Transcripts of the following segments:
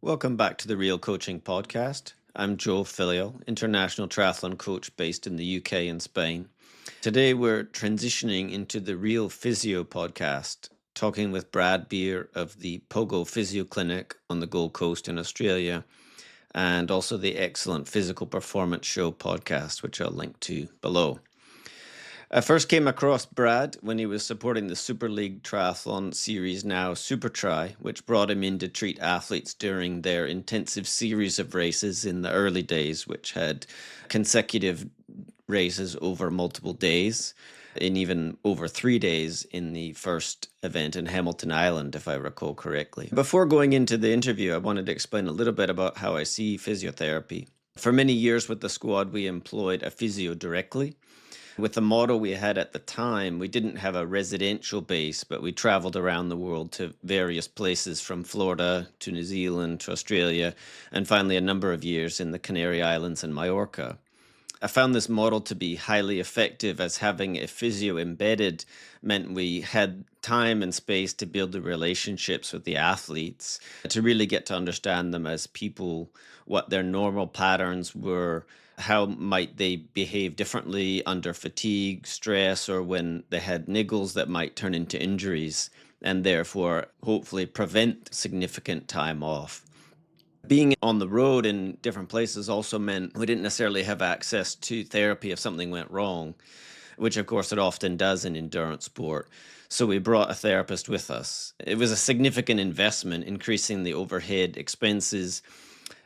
Welcome back to the Real Coaching Podcast. I'm Joe Filliol, international triathlon coach based in the UK and Spain. Today we're transitioning into the Real Physio Podcast, talking with Brad Beer of the POGO Physio Clinic on the Gold Coast in Australia, and also the excellent Physical Performance Show podcast, which I'll link to below. I first came across Brad when he was supporting the Super League Triathlon series, now Super Tri, which brought him in to treat athletes during their intensive series of races in the early days, which had consecutive races over multiple days, and even over 3 days in the first event in Hamilton Island, if I recall correctly. Before going into the interview, I wanted to explain a little bit about how I see physiotherapy. For many years with the squad, we employed a physio directly. With the model we had at the time, we didn't have a residential base, but we traveled around the world to various places from Florida to New Zealand to Australia, and finally a number of years in the Canary Islands and Mallorca. I found this model to be highly effective, as having a physio embedded meant we had time and space to build the relationships with the athletes, to really get to understand them as people, what their normal patterns were, how might they behave differently under fatigue, stress, or when they had niggles that might turn into injuries, and therefore hopefully prevent significant time off. Being on the road in different places also meant we didn't necessarily have access to therapy if something went wrong, which of course it often does in endurance sport. So we brought a therapist with us. It was a significant investment, increasing the overhead expenses,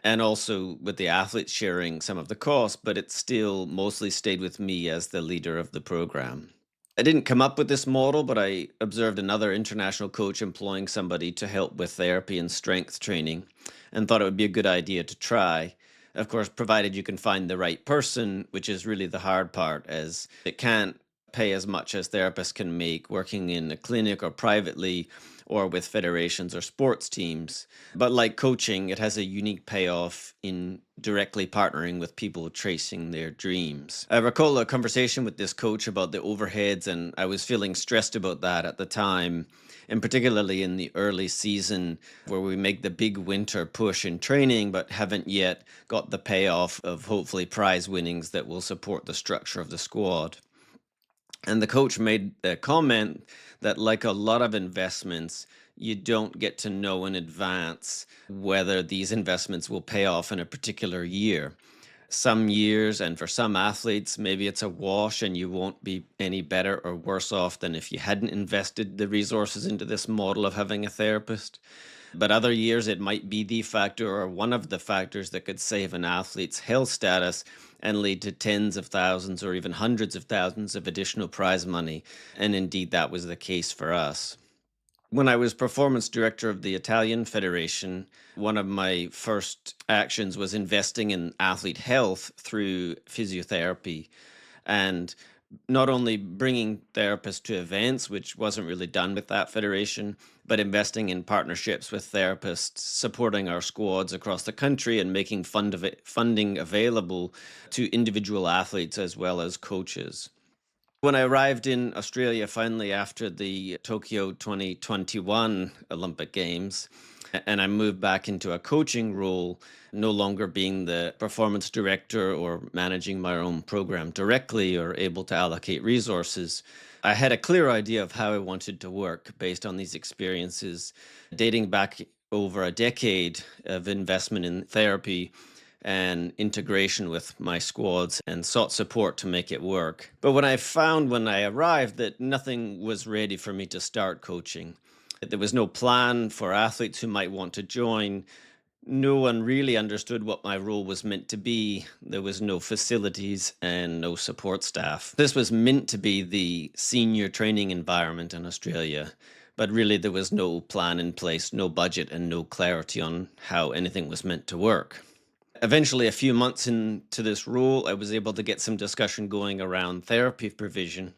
and also with the athletes sharing some of the costs, but it still mostly stayed with me as the leader of the program. I didn't come up with this model, but I observed another international coach employing somebody to help with therapy and strength training, and thought it would be a good idea to try. Of course, provided you can find the right person, which is really the hard part, as it can't pay as much as therapists can make working in a clinic or privately or with federations or sports teams. But like coaching, it has a unique payoff in directly partnering with people chasing their dreams. I recall a conversation with this coach about the overheads, and I was feeling stressed about that at the time, and particularly in the early season where we make the big winter push in training but haven't yet got the payoff of hopefully prize winnings that will support the structure of the squad. And the coach made a comment that, like a lot of investments, you don't get to know in advance whether these investments will pay off in a particular year. Some years, and for some athletes, maybe it's a wash and you won't be any better or worse off than if you hadn't invested the resources into this model of having a therapist. But other years, it might be the factor or one of the factors that could save an athlete's health status and lead to tens of thousands or even hundreds of thousands of additional prize money. And indeed, that was the case for us. When I was performance director of the Italian Federation, one of my first actions was investing in athlete health through physiotherapy, and not only bringing therapists to events, which wasn't really done with that federation, but investing in partnerships with therapists, supporting our squads across the country, and making funding available to individual athletes as well as coaches. When I arrived in Australia finally after the Tokyo 2021 Olympic Games, and I moved back into a coaching role, no longer being the performance director or managing my own program directly or able to allocate resources, I had a clear idea of how I wanted to work based on these experiences dating back over a decade of investment in therapy and integration with my squads, and sought support to make it work. But when I arrived that nothing was ready for me to start coaching, there was no plan for athletes who might want to join. No one really understood what my role was meant to be. There was no facilities and no support staff. This was meant to be the senior training environment in Australia, but really there was no plan in place, no budget, and no clarity on how anything was meant to work. Eventually, a few months into this role, I was able to get some discussion going around therapy provision.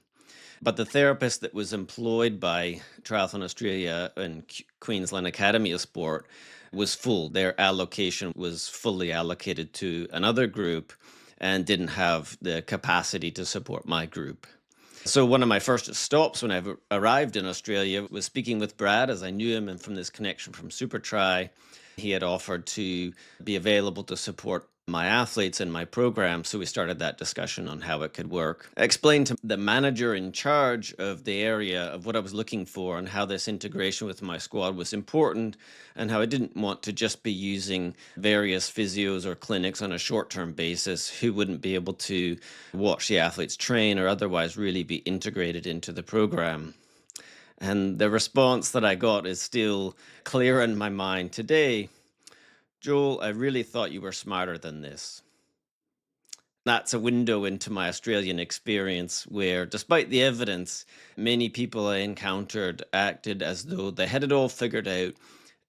But the therapist that was employed by Triathlon Australia and Queensland Academy of Sport was full. Their allocation was fully allocated to another group and didn't have the capacity to support my group. So one of my first stops when I arrived in Australia was speaking with Brad, as I knew him and from this connection from Super Tri, He had offered to be available to support my athletes in my program, so we started that discussion on how it could work. I explained to the manager in charge of the area of what I was looking for and how this integration with my squad was important, and how I didn't want to just be using various physios or clinics on a short-term basis who wouldn't be able to watch the athletes train or otherwise really be integrated into the program. And the response that I got is still clear in my mind today. Joel, I really thought you were smarter than this. That's a window into my Australian experience where, despite the evidence, many people I encountered acted as though they had it all figured out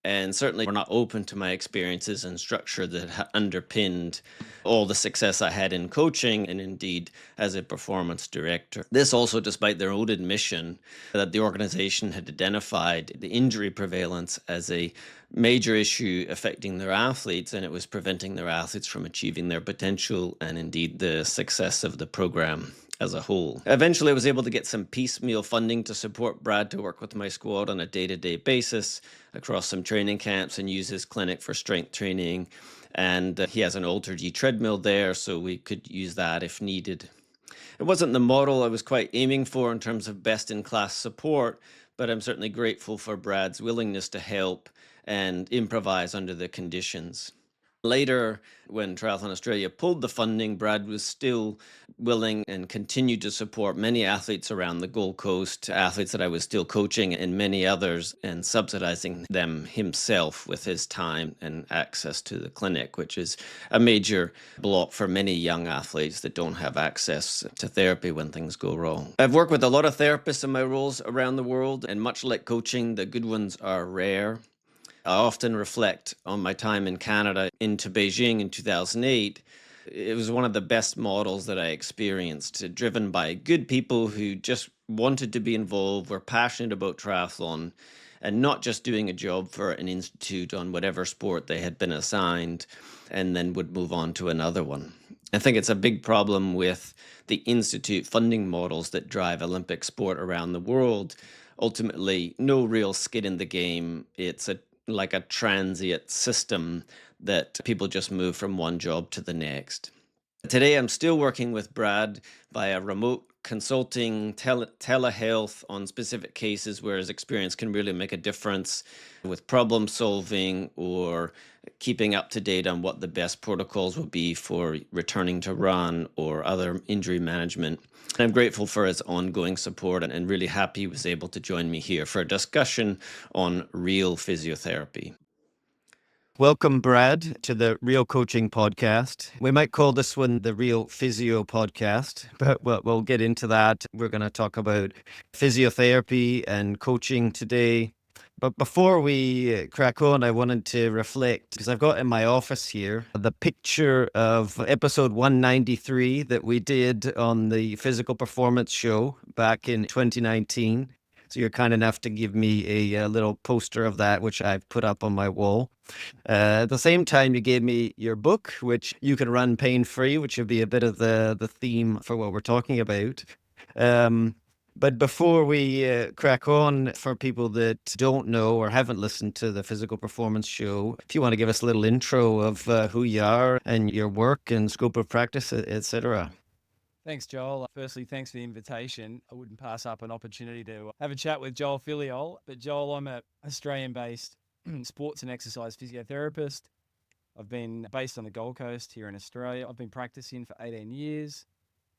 and certainly were not open to my experiences and structure that underpinned all the success I had in coaching and indeed as a performance director. This also despite their own admission that the organization had identified the injury prevalence as a major issue affecting their athletes, and it was preventing their athletes from achieving their potential and indeed the success of the program as a whole. Eventually, I was able to get some piecemeal funding to support Brad to work with my squad on a day-to-day basis across some training camps and use his clinic for strength training. And he has an Alter-G treadmill there, so we could use that if needed. It wasn't the model I was quite aiming for in terms of best-in-class support, but I'm certainly grateful for Brad's willingness to help and improvise under the conditions. Later, when Triathlon Australia pulled the funding, Brad was still willing and continued to support many athletes around the Gold Coast, athletes that I was still coaching, and many others, and subsidizing them himself with his time and access to the clinic, which is a major block for many young athletes that don't have access to therapy when things go wrong. I've worked with a lot of therapists in my roles around the world, and much like coaching, the good ones are rare. I often reflect on my time in Canada into Beijing in 2008. It was one of the best models that I experienced, driven by good people who just wanted to be involved, were passionate about triathlon, and not just doing a job for an institute on whatever sport they had been assigned and then would move on to another one. I think it's a big problem with the institute funding models that drive Olympic sport around the world. Ultimately, no real skin in the game. It's like a transient system that people just move from one job to the next. Today, I'm still working with Brad via remote consulting, telehealth on specific cases where his experience can really make a difference with problem solving or keeping up to date on what the best protocols will be for returning to run or other injury management. I'm grateful for his ongoing support and really happy he was able to join me here for a discussion on real physiotherapy. Welcome, Brad, to the Real Coaching Podcast. We might call this one the Real Physio Podcast, but we'll get into that. We're going to talk about physiotherapy and coaching today. But before we crack on, I wanted to reflect, because I've got in my office here the picture of episode 193 that we did on the Physical Performance Show back in 2019. So you're kind enough to give me a little poster of that, which I've put up on my wall. At the same time, you gave me your book, which you can run pain-free, which would be a bit of the theme for what we're talking about. But before we crack on, for people that don't know or haven't listened to the Physical Performance Show, if you want to give us a little intro of who you are and your work and scope of practice, etc. Thanks, Joel. Firstly, thanks for the invitation. I wouldn't pass up an opportunity to have a chat with Joel Filliol. But Joel, I'm an Australian-based sports and exercise physiotherapist. I've been based on the Gold Coast here in Australia. I've been practicing for 18 years.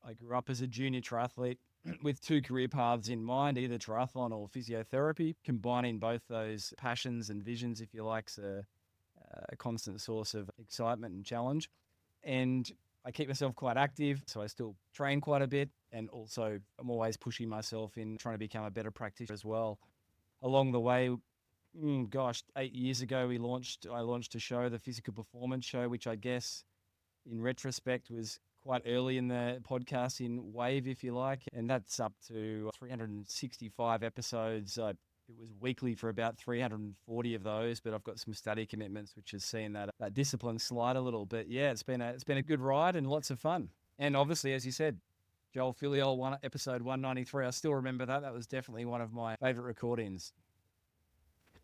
I grew up as a junior triathlete with two career paths in mind, either triathlon or physiotherapy. Combining both those passions and visions, if you like, is a constant source of excitement and challenge. And I keep myself quite active, so I still train quite a bit, and also I'm always pushing myself in trying to become a better practitioner as well. Along the way, 8 years ago, I launched a show, the Physical Performance Show, which I guess in retrospect was quite early in the podcasting wave, if you like, and that's up to 365 episodes. It was weekly for about 340 of those, but I've got some study commitments, which has seen that discipline slide a little. But yeah, it's been a good ride and lots of fun. And obviously, as you said, Joel Filliol, episode 193. I still remember that. That was definitely one of my favorite recordings.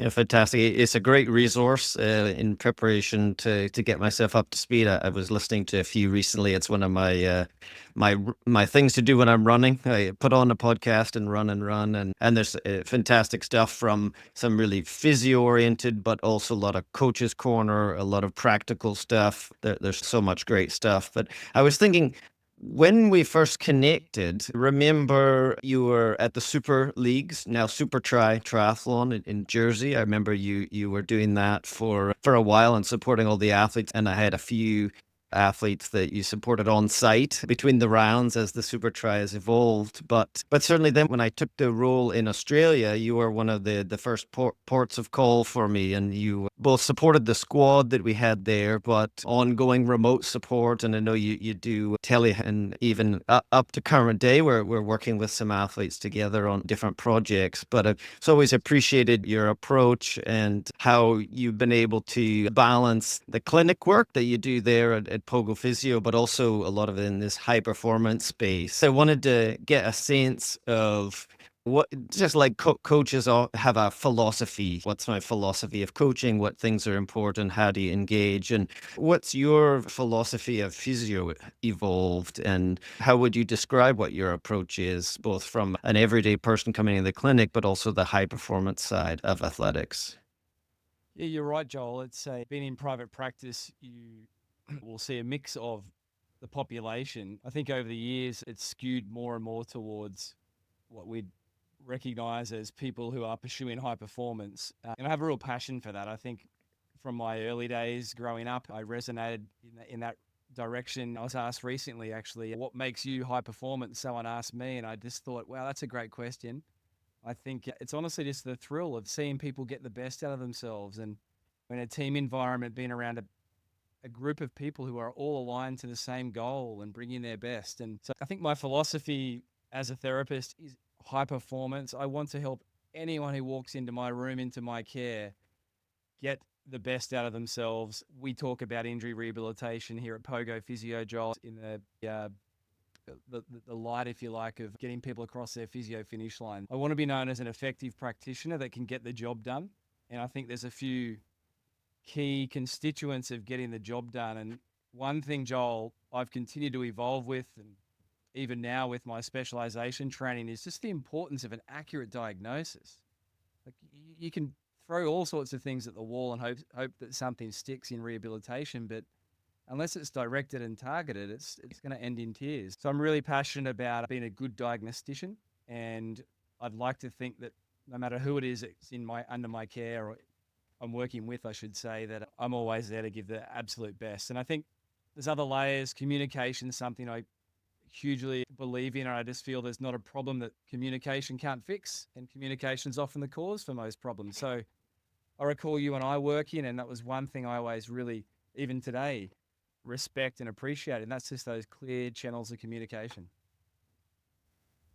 Yeah, fantastic. It's a great resource in preparation to get myself up to speed. I was listening to a few recently. It's one of my things to do when I'm running. I put on a podcast and run, and there's fantastic stuff from some really physio oriented, but also a lot of coaches corner, a lot of practical stuff. There's so much great stuff. But I was thinking, when we first connected, remember you were at the Super Leagues, now Super Triathlon in Jersey. I remember you were doing that for a while and supporting all the athletes, and I had a few athletes that you supported on site between the rounds as the Super Tri has evolved. But certainly then when I took the role in Australia, you were one of the first ports of call for me, and you both supported the squad that we had there, but ongoing remote support. And I know you do tele, and even up to current day, we're working with some athletes together on different projects. But I've always appreciated your approach and how you've been able to balance the clinic work that you do there at POGO Physio, but also a lot of it in this high performance space. I wanted to get a sense of what, just like coaches all have a philosophy. What's my philosophy of coaching? What things are important? How do you engage? And what's your philosophy of physio evolved? And how would you describe what your approach is, both from an everyday person coming in the clinic, but also the high performance side of athletics? Yeah, you're right, Joel. It's being in private practice, you will see a mix of the population. I think over the years, it's skewed more and more towards what we'd recognize as people who are pursuing high performance. And I have a real passion for that. I think from my early days growing up, I resonated in that direction. I was asked recently, actually, what makes you high performance? Someone asked me, and I just thought, wow, that's a great question. I think it's honestly just the thrill of seeing people get the best out of themselves, and in a team environment, being around a group of people who are all aligned to the same goal and bringing their best. And so I think my philosophy as a therapist is high performance. I want to help anyone who walks into my room, into my care, get the best out of themselves. We talk about injury rehabilitation here at POGO Physio, Joel, in the light, if you like, of getting people across their physio finish line. I want to be known as an effective practitioner that can get the job done. And I think there's a few key constituents of getting the job done. And one thing, Joel, I've continued to evolve with, and even now with my specialization training, is just the importance of an accurate diagnosis. Like you can throw all sorts of things at the wall and hope that something sticks in rehabilitation, but unless it's directed and targeted, it's going to end in tears. So I'm really passionate about being a good diagnostician, and I'd like to think that no matter who it is that's in my under my care or I'm working with, I should say, that I'm always there to give the absolute best. And I think there's other layers. Communication, something I hugely believe in, and I just feel there's not a problem that communication can't fix, and communication is often the cause for most problems. So I recall you and I working, and that was one thing I always really, even today, respect and appreciate, and that's just those clear channels of communication.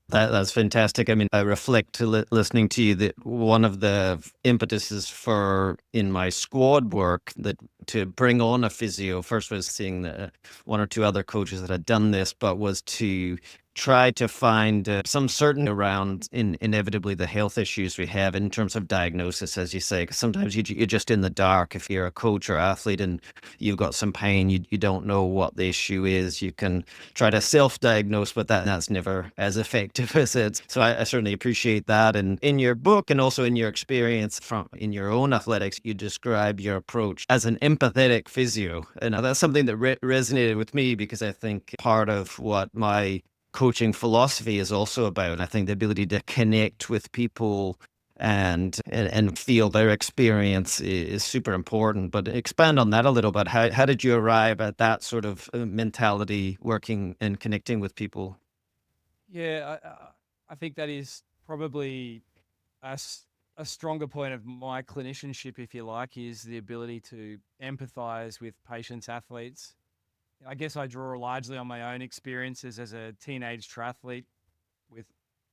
That's fantastic. I mean, I reflect to listening to you that one of the impetuses for in my squad work that to bring on a physio first was seeing the one or two other coaches that had done this, but was to try to find some certainty around inevitably the health issues we have in terms of diagnosis, as you say. 'Cause sometimes you're just in the dark if you're a coach or athlete and you've got some pain, you don't know what the issue is. You can try to self-diagnose, but that's never as effective as it. So I certainly appreciate that. And in your book and also in your experience from in your own athletics, you describe your approach as an empathetic physio. And that's something that resonated with me because I think part of what my coaching philosophy is also about. I think the ability to connect with people and feel their experience is super important. But expand on that a little bit. How did you arrive at that sort of mentality, working and connecting with people? Yeah, I think that is probably a, a stronger point of my clinicianship, if you like, is the ability to empathize with patients, athletes. I guess I draw largely on my own experiences as a teenage triathlete with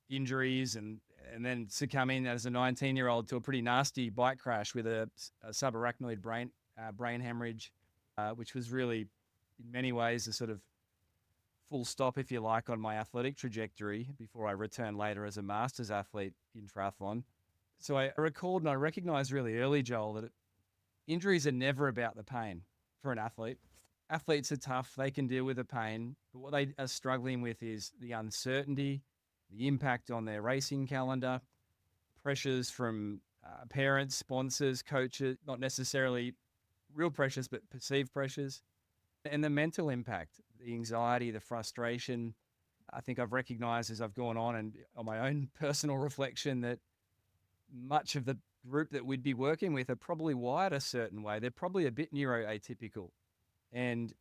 injuries and then succumbing as a 19-year-old to a pretty nasty bike crash with a subarachnoid brain hemorrhage, which was really in many ways a sort of full stop, if you like, on my athletic trajectory before I returned later as a masters athlete in triathlon. So I recalled and I recognized really early, Joel, that injuries are never about the pain for an athlete. Athletes are tough, they can deal with the pain, but what they are struggling with is the uncertainty, the impact on their racing calendar, pressures from parents, sponsors, coaches, not necessarily real pressures, but perceived pressures, and the mental impact, the anxiety, the frustration. I think I've recognized as I've gone on and on my own personal reflection that much of the group that we'd be working with are probably wired a certain way. They're probably a bit neuroatypical. And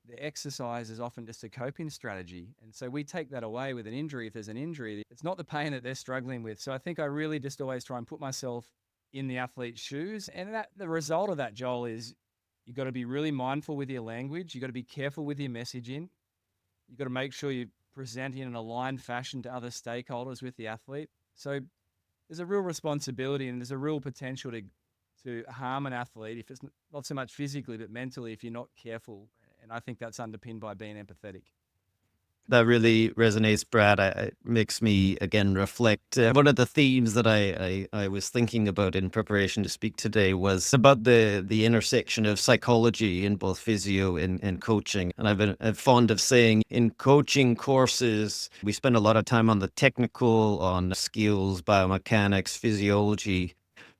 the exercise is often just a coping strategy. And so we take that away with an injury. If there's an injury, it's not the pain that they're struggling with. So I think I really just always try and put myself in the athlete's shoes. And that the result of that, Joel, is you've got to be really mindful with your language. You've got to be careful with your messaging. You've got to make sure you present in an aligned fashion to other stakeholders with the athlete. So there's a real responsibility and there's a real potential to harm an athlete if it's not so much physically but mentally if you're not careful. And I think that's underpinned by being empathetic. That really resonates, Brad. It makes me again reflect. One of the themes that I was thinking about in preparation to speak today was about the intersection of psychology in both physio and coaching. And I've been fond of saying in coaching courses, we spend a lot of time on the technical, on skills, biomechanics, physiology,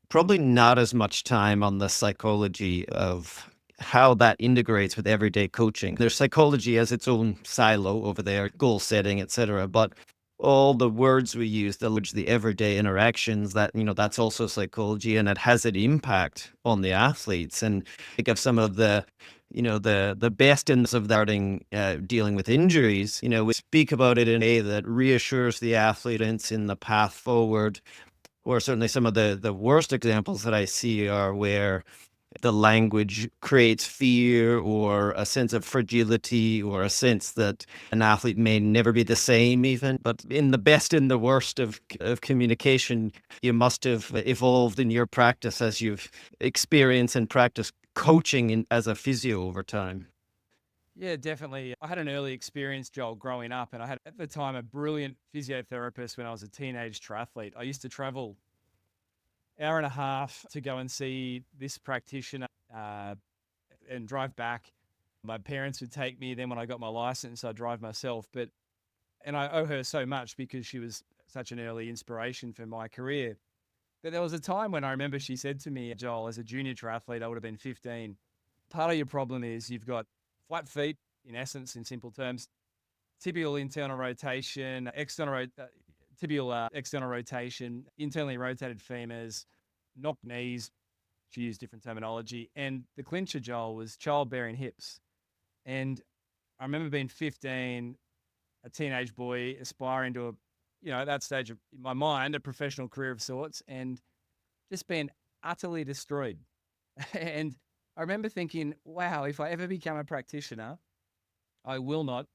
probably not as much time on the psychology of how that integrates with everyday coaching. There's psychology as its own silo over there, goal setting, etc. But all the words we use, the everyday interactions, that's also psychology, and it has an impact on the athletes. And think of some of the best in of dealing with injuries. We speak about it in a way that reassures the athlete in the path forward, or certainly some of the worst examples that I see are where the language creates fear or a sense of fragility or a sense that an athlete may never be the same even. But in the best and the worst of communication, you must have evolved in your practice as you've experienced and practiced coaching as a physio over time. Yeah, definitely. I had an early experience, Joel, growing up, and I had at the time a brilliant physiotherapist when I was a teenage triathlete. I used to travel hour and a half to go and see this practitioner uh, and drive back. My parents would take me. Then when I got my license, I'd drive myself. And I owe her so much because she was such an early inspiration for my career. But there was a time when I remember she said to me, Joel, as a junior triathlete, I would have been 15. Part of your problem is you've got flat feet, in essence, in simple terms, tibial internal rotation, tibial external rotation, internally rotated femurs, knocked knees. She used different terminology. And the clincher, Joel, was childbearing hips. And I remember being 15, a teenage boy aspiring to at that stage of in my mind, a professional career of sorts, and just being utterly destroyed. And I remember thinking, wow, if I ever become a practitioner, I will not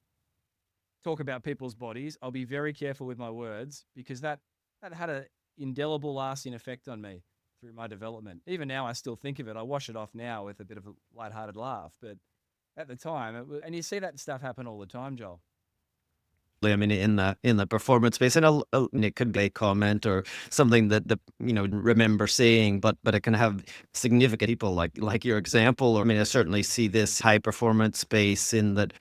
talk about people's bodies. I'll be very careful with my words because that had an indelible lasting effect on me through my development. Even now, I still think of it. I wash it off now with a bit of a lighthearted laugh, but at the time, and you see that stuff happen all the time, Joel. I mean, in the performance space, and it could be a comment or something that remember saying, but it can have significant people like your example. Or I mean, I certainly see this high performance space in that,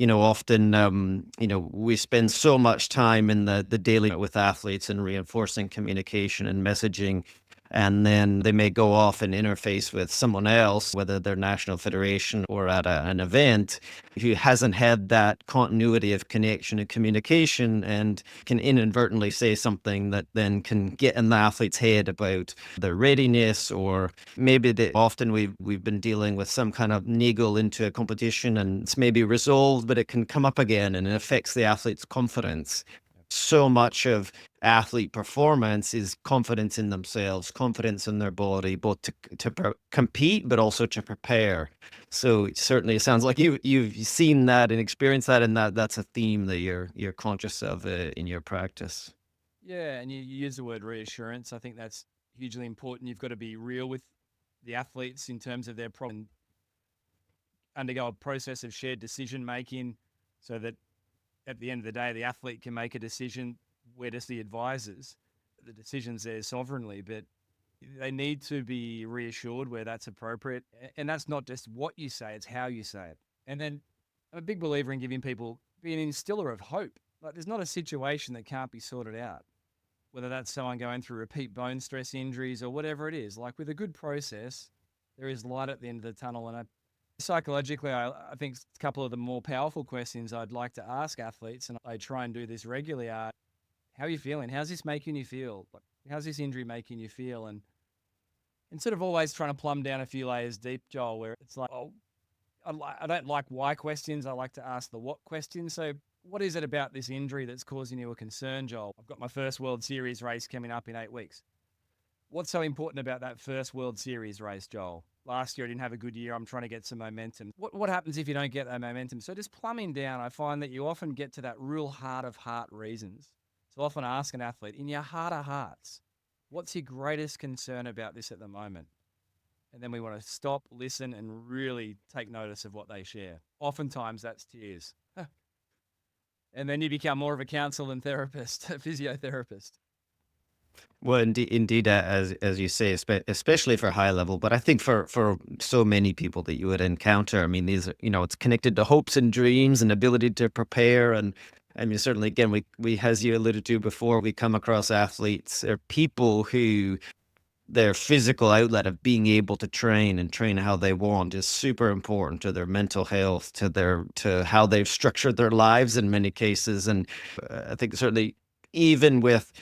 often we spend so much time in the daily with athletes and reinforcing communication and messaging. And then they may go off and interface with someone else, whether they're national federation or at an event, who hasn't had that continuity of connection and communication, and can inadvertently say something that then can get in the athlete's head about their readiness, or maybe often we've been dealing with some kind of niggle into a competition and it's maybe resolved, but it can come up again and it affects the athlete's confidence. So much of athlete performance is confidence in themselves, confidence in their body, both to compete but also to prepare. So certainly, it sounds like you've seen that and experienced that, and that's a theme that you're conscious of in your practice. Yeah, and you use the word reassurance. I think that's hugely important. You've got to be real with the athletes in terms of their problem, undergo a process of shared decision making so that at the end of the day, the athlete can make a decision where does the advisors. The decision's there sovereignly, but They need to be reassured where that's appropriate. And that's not just what you say, it's how you say it. And then I'm a big believer in giving people, being an instiller of hope. Like there's not a situation that can't be sorted out, whether that's someone going through repeat bone stress injuries or whatever it is. Like with a good process, there is light at the end of the tunnel. And psychologically, I think a couple of the more powerful questions I'd like to ask athletes, and I try and do this regularly, are how are you feeling? How's this making you feel? Like, how's this injury making you feel? And instead of always trying to plumb down a few layers deep, Joel, where it's like, oh, I don't like why questions. I like to ask the what questions. So, what is it about this injury that's causing you a concern, Joel? I've got my first World Series race coming up in 8 weeks. What's so important about that first World Series race, Joel? Last year I didn't have a good year. I'm trying to get some momentum. What happens if you don't get that momentum? So just plumbing down, I find that you often get to that real heart of heart reasons. So often ask an athlete, in your heart of hearts, what's your greatest concern about this at the moment? And then we want to stop, listen, and really take notice of what they share. Oftentimes that's tears. And then you become more of a counsel and therapist, a physiotherapist. Well, indeed, as you say, especially for high level, but I think for so many people that you would encounter, I mean, these are, it's connected to hopes and dreams and ability to prepare. And I mean, certainly, again, we, as you alluded to before, we come across athletes or people who their physical outlet of being able to train and train how they want is super important to their mental health, to how they've structured their lives in many cases. And I think certainly even with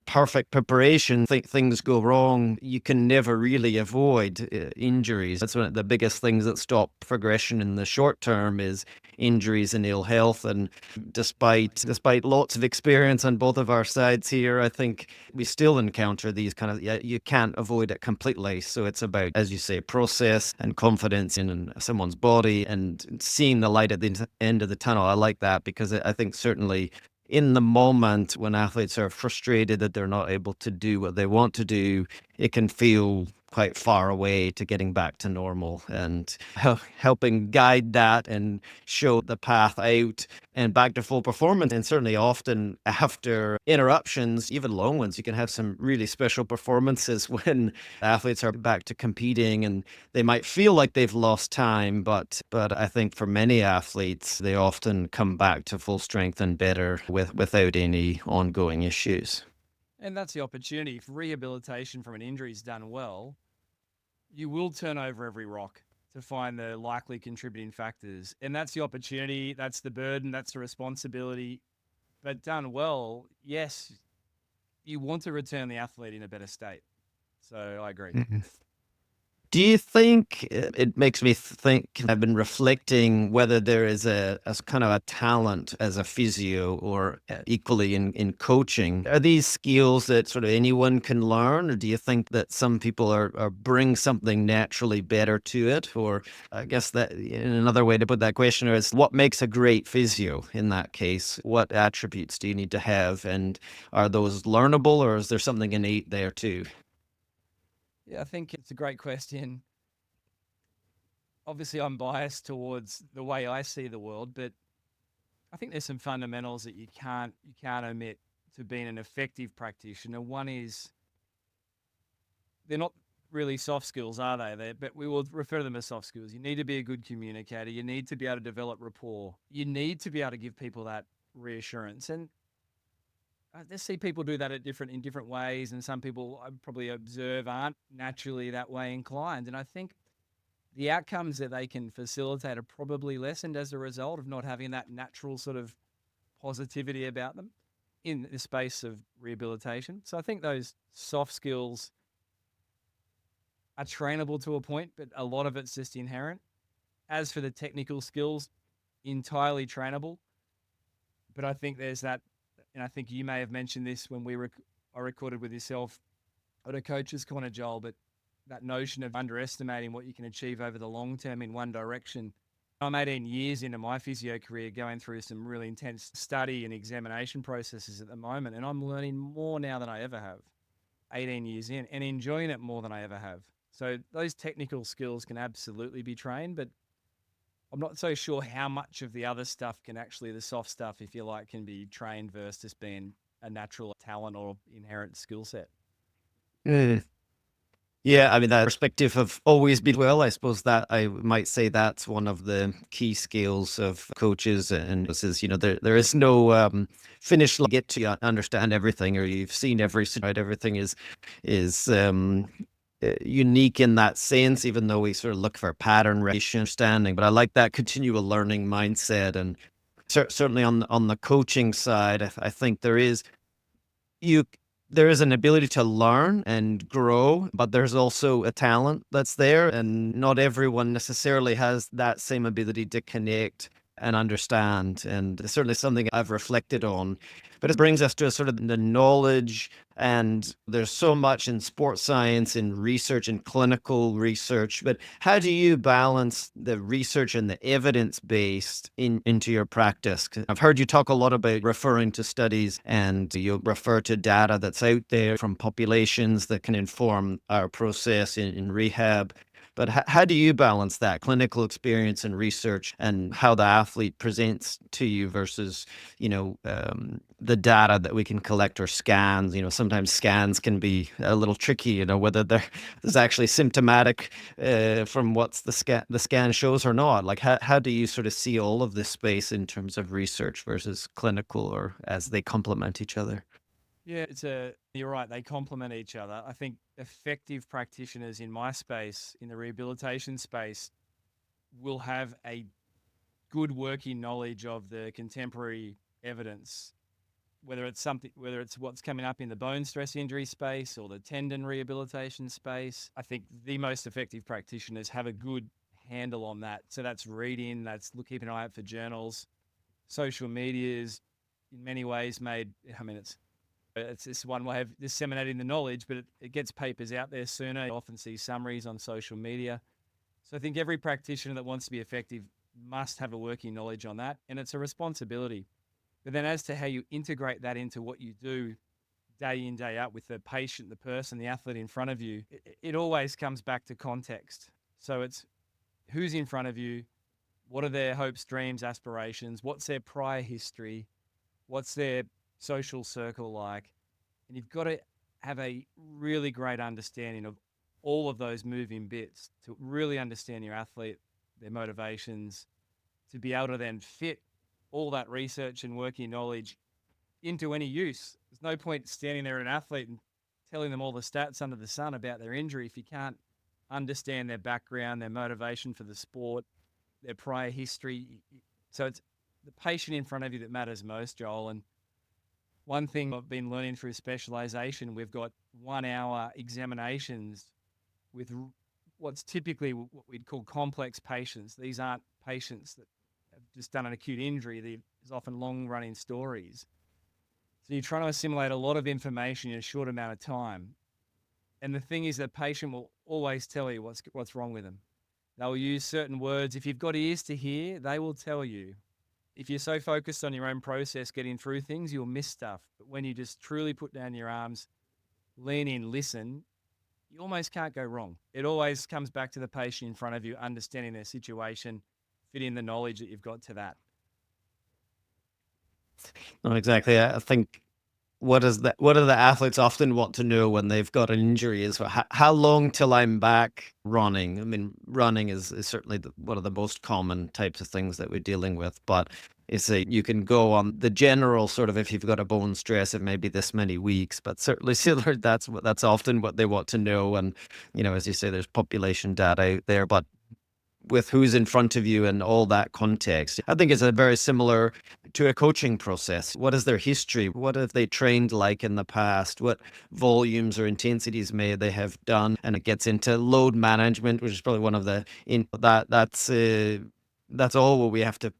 perfect preparation, things go wrong. You can never really avoid injuries. That's one of the biggest things that stop progression in the short term is injuries and ill health. And despite lots of experience on both of our sides here, I think we still encounter these kind of, you can't avoid it completely. So it's about, as you say, process and confidence in someone's body and seeing the light at the end of the tunnel. I like that because I think certainly in the moment when athletes are frustrated that they're not able to do what they want to do, it can feel quite far away to getting back to normal, and helping guide that and show the path out and back to full performance. And certainly often after interruptions, even long ones, you can have some really special performances when athletes are back to competing and they might feel like they've lost time, but I think for many athletes, they often come back to full strength and better without any ongoing issues. And that's the opportunity. If rehabilitation from an injury is done well, you will turn over every rock to find the likely contributing factors. And that's the opportunity, that's the burden, that's the responsibility. But done well, yes, you want to return the athlete in a better state. So I agree. Do you think it makes me think? I've been reflecting whether there is a kind of a talent as a physio or equally in coaching. Are these skills that sort of anyone can learn, or do you think that some people are bring something naturally better to it? Or I guess that in another way to put that question is, what makes a great physio in that case? What attributes do you need to have, and are those learnable, or is there something innate there too? Yeah, I think it's a great question. Obviously, I'm biased towards the way I see the world, but I think there's some fundamentals that you can't omit to being an effective practitioner. One is they're not really soft skills, are they? But we will refer to them as soft skills. You need to be a good communicator. You need to be able to develop rapport. You need to be able to give people that reassurance. And I just see people do that in different ways. And some people I probably observe aren't naturally that way inclined. And I think the outcomes that they can facilitate are probably lessened as a result of not having that natural sort of positivity about them in the space of rehabilitation. So I think those soft skills are trainable to a point, but a lot of it's just inherent. As for the technical skills, entirely trainable. But I think there's that, and I think you may have mentioned this when I recorded with yourself at a coach's corner, Joel, but that notion of underestimating what you can achieve over the long term in one direction. I'm 18 years into my physio career, going through some really intense study and examination processes at the moment, and I'm learning more now than I ever have. 18 years in and enjoying it more than I ever have. So those technical skills can absolutely be trained, but I'm not so sure how much of the other stuff can actually, the soft stuff, if you like, can be trained versus being a natural talent or inherent skill set. Yeah, I mean, that perspective have always been well. I suppose that I might say that's one of the key skills of coaches. And this is, there is no finish line. Get to understand everything, or you've seen right? Everything is unique in that sense, even though we sort of look for pattern recognition, understanding. But I like that continual learning mindset, and certainly on the coaching side, I think you there is an ability to learn and grow, but there's also a talent that's there, and not everyone necessarily has that same ability to connect and understand. And it's certainly something I've reflected on. But it brings us to a sort of the knowledge, and there's so much in sports science and research and clinical research. But how do you balance the research and the evidence based into your practice? 'Cause I've heard you talk a lot about referring to studies, and you'll refer to data that's out there from populations that can inform our process in rehab. But how do you balance that clinical experience and research, and how the athlete presents to you versus, the data that we can collect, or scans? Sometimes scans can be a little tricky, whether there's actually symptomatic from what's the scan shows or not. Like, how do you sort of see all of this space in terms of research versus clinical, or as they complement each other? Yeah, you're right, they complement each other. I think effective practitioners in my space, in the rehabilitation space, will have a good working knowledge of the contemporary evidence, whether it's what's coming up in the bone stress injury space or the tendon rehabilitation space. I think the most effective practitioners have a good handle on that. So that's reading, that's keeping an eye out for journals. Social media is in many ways made, I mean, it's this one way of disseminating the knowledge, but it gets papers out there sooner. You often see summaries on social media. So I think every practitioner that wants to be effective must have a working knowledge on that, and it's a responsibility. But then, as to how you integrate that into what you do day in, day out with the patient, the person, the athlete in front of you, it always comes back to context. So it's who's in front of you, what are their hopes, dreams, aspirations, what's their prior history, what's their social circle like, and you've got to have a really great understanding of all of those moving bits to really understand your athlete, their motivations, to be able to then fit all that research and working knowledge into any use. There's no point standing there at an athlete and telling them all the stats under the sun about their injury if you can't understand their background, their motivation for the sport, their prior history. So it's the patient in front of you that matters most, Joel. And one thing I've been learning through specialization, we've got 1 hour examinations with what's typically what we'd call complex patients. These aren't patients that have just done an acute injury. There's often long running stories. So you're trying to assimilate a lot of information in a short amount of time. And the thing is, the patient will always tell you what's wrong with them. They'll use certain words. If you've got ears to hear, they will tell you. If you're so focused on your own process getting through things, you'll miss stuff. But when you just truly put down your arms, lean in, listen, you almost can't go wrong. It always comes back to the patient in front of you, understanding their situation, fitting the knowledge that you've got to that. Not exactly. I think what do the athletes often want to know when they've got an injury is, how long till I'm back running. I mean, running is certainly one of the most common types of things that we're dealing with, but you can go on the general sort of, if you've got a bone stress, it may be this many weeks, but certainly that's often what they want to know. And as you say, there's population data out there, but with who's in front of you and all that context, I think it's a very similar to a coaching process. What is their history? What have they trained like in the past? What volumes or intensities may they have done? And it gets into load management, which is probably one of the in that's all what we have to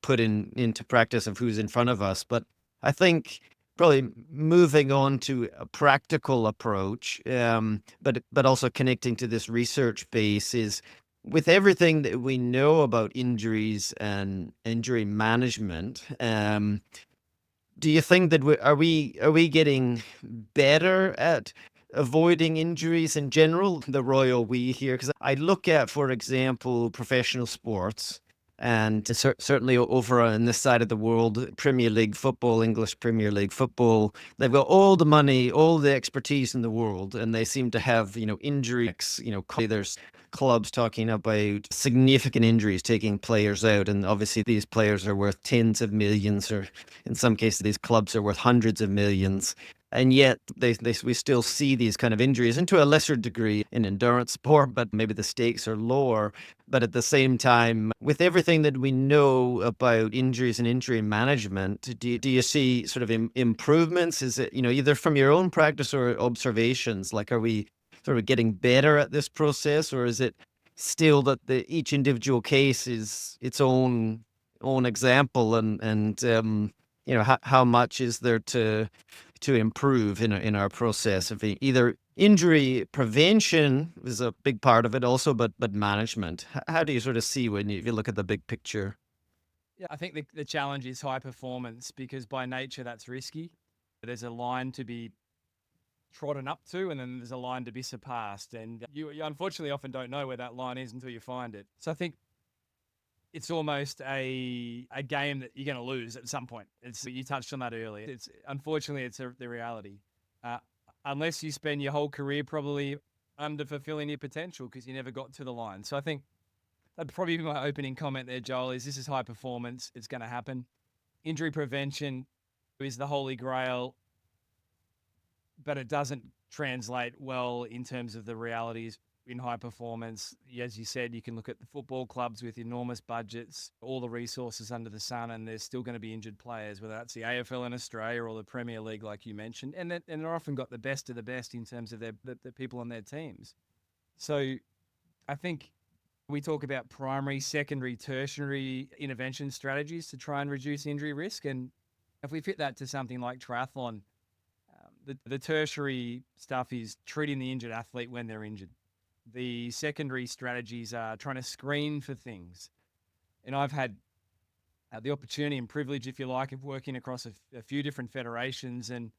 put into practice of who's in front of us. But I think probably moving on to a practical approach, but also connecting to this research base, is with everything that we know about injuries and injury management. Do you think that are we getting better at avoiding injuries in general? The royal we here, because I look at, for example, professional sports. And certainly over on this side of the world, Premier League football, English Premier League football, they've got all the money, all the expertise in the world, and they seem to have, injuries. There's clubs talking about significant injuries taking players out, and obviously these players are worth tens of millions, or in some cases, these clubs are worth hundreds of millions. And yet we still see these kind of injuries, and to a lesser degree in endurance sport, but maybe the stakes are lower. But at the same time, with everything that we know about injuries and injury management, do you see sort of improvements? Is it, either from your own practice or observations? Like, are we sort of getting better at this process, or is it still that each individual case is its own example, and how much is there to improve in our process of either injury prevention is a big part of it also, but management. How do you sort of see when you look at the big picture? Yeah, I think the challenge is high performance because by nature that's risky. There's a line to be trodden up to, and then there's a line to be surpassed. And you unfortunately often don't know where that line is until you find it. So I think it's almost a game that you're going to lose at some point. It's you touched on that earlier. It's unfortunately the reality. Uh, Unless you spend your whole career probably under fulfilling your potential because you never got to the line. So I think that'd probably be my opening comment there, Joel. Is this is high performance? It's going to happen. Injury prevention is the holy grail, but it doesn't translate well in terms of the realities in high performance. As you said, you can look at the football clubs with enormous budgets, all the resources under the sun, and there's still going to be injured players, whether that's the AFL in Australia or the Premier League, like you mentioned. And they're often got the best of the best in terms of the people on their teams. So I think we talk about primary, secondary, tertiary intervention strategies to try and reduce injury risk. And if we fit that to something like triathlon, the tertiary stuff is treating the injured athlete when they're injured. The secondary strategies are trying to screen for things. And I've had the opportunity and privilege, if you like, of working across a few different federations, and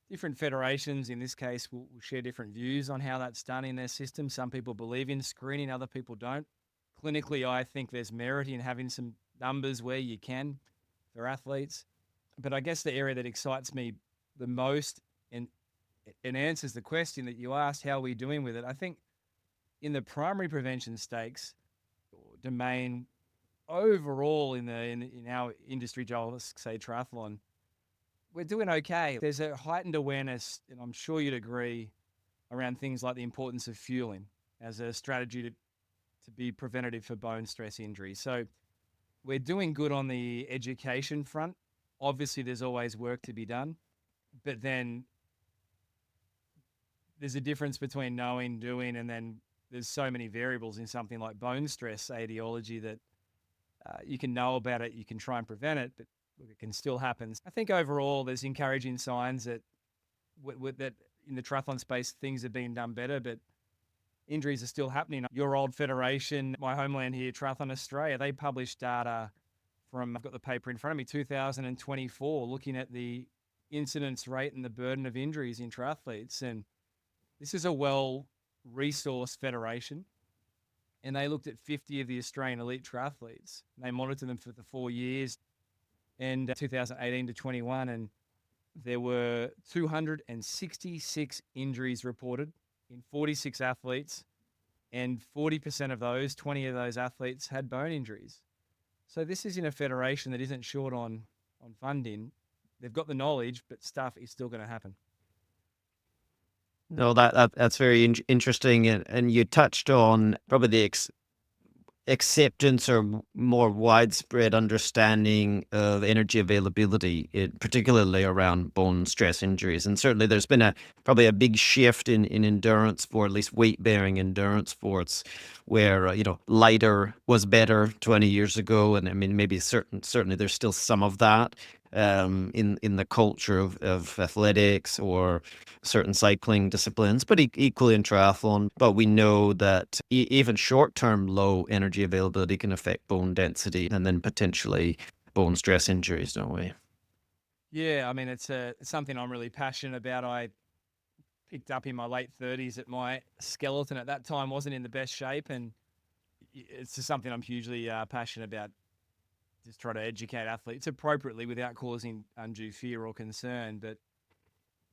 different federations in this case will share different views on how that's done in their system. Some people believe in screening, other people don't. Clinically, I think there's merit in having some numbers where you can for athletes. But I guess the area that excites me the most and answers the question that you asked, how are we doing with it? I think in the primary prevention stakes domain overall in our industry, Joel, let's say triathlon, we're doing okay. There's a heightened awareness, and I'm sure you'd agree, around things like the importance of fueling as a strategy to be preventative for bone stress injury. So we're doing good on the education front. Obviously, there's always work to be done, but then there's a difference between knowing, doing, and then there's so many variables in something like bone stress etiology that you can know about it, you can try and prevent it, but look, it can still happen. I think overall there's encouraging signs that that in the triathlon space things have been done better, but injuries are still happening. Your old federation, my homeland here, Triathlon Australia, they published data from, I've got the paper in front of me, 2024, looking at the incidence rate and the burden of injuries in triathletes. And this is a well-resourced federation, and they looked at 50 of the Australian elite triathletes. They monitored them for the 4 years, and 2018 to 21, and there were 266 injuries reported in 46 athletes, and 40% of those, 20 of those athletes, had bone injuries. So this is in a federation that isn't short on funding. They've got the knowledge, but stuff is still going to happen. No, that's very interesting, and you touched on probably the acceptance or more widespread understanding of energy availability, particularly around bone stress injuries. And certainly there's been probably a big shift in endurance sport, at least weight-bearing endurance sports, where lighter was better 20 years ago. And I mean, maybe certainly there's still some of that in the culture of athletics or certain cycling disciplines, but equally in triathlon. But we know that even short-term low energy availability can affect bone density and then potentially bone stress injuries, don't we? Yeah, I mean, it's something I'm really passionate about. I picked up in my late 30s that my skeleton at that time wasn't in the best shape, and it's just something I'm hugely passionate about. just try to educate athletes appropriately without causing undue fear or concern. But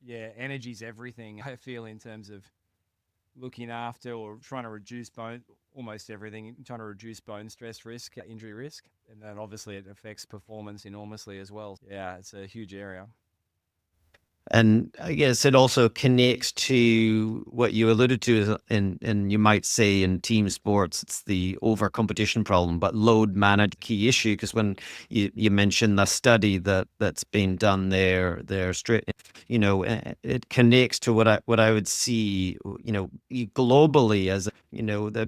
yeah, energy's everything, I feel, in terms of looking after or trying to reduce almost everything, trying to reduce bone stress risk, injury risk. And then obviously it affects performance enormously as well. Yeah, it's a huge area. And I guess it also connects to what you alluded to, and you might say in team sports, it's the over competition problem, but load managed key issue. Because when you mentioned the study that's been done there straight, it connects to what I would see, globally as,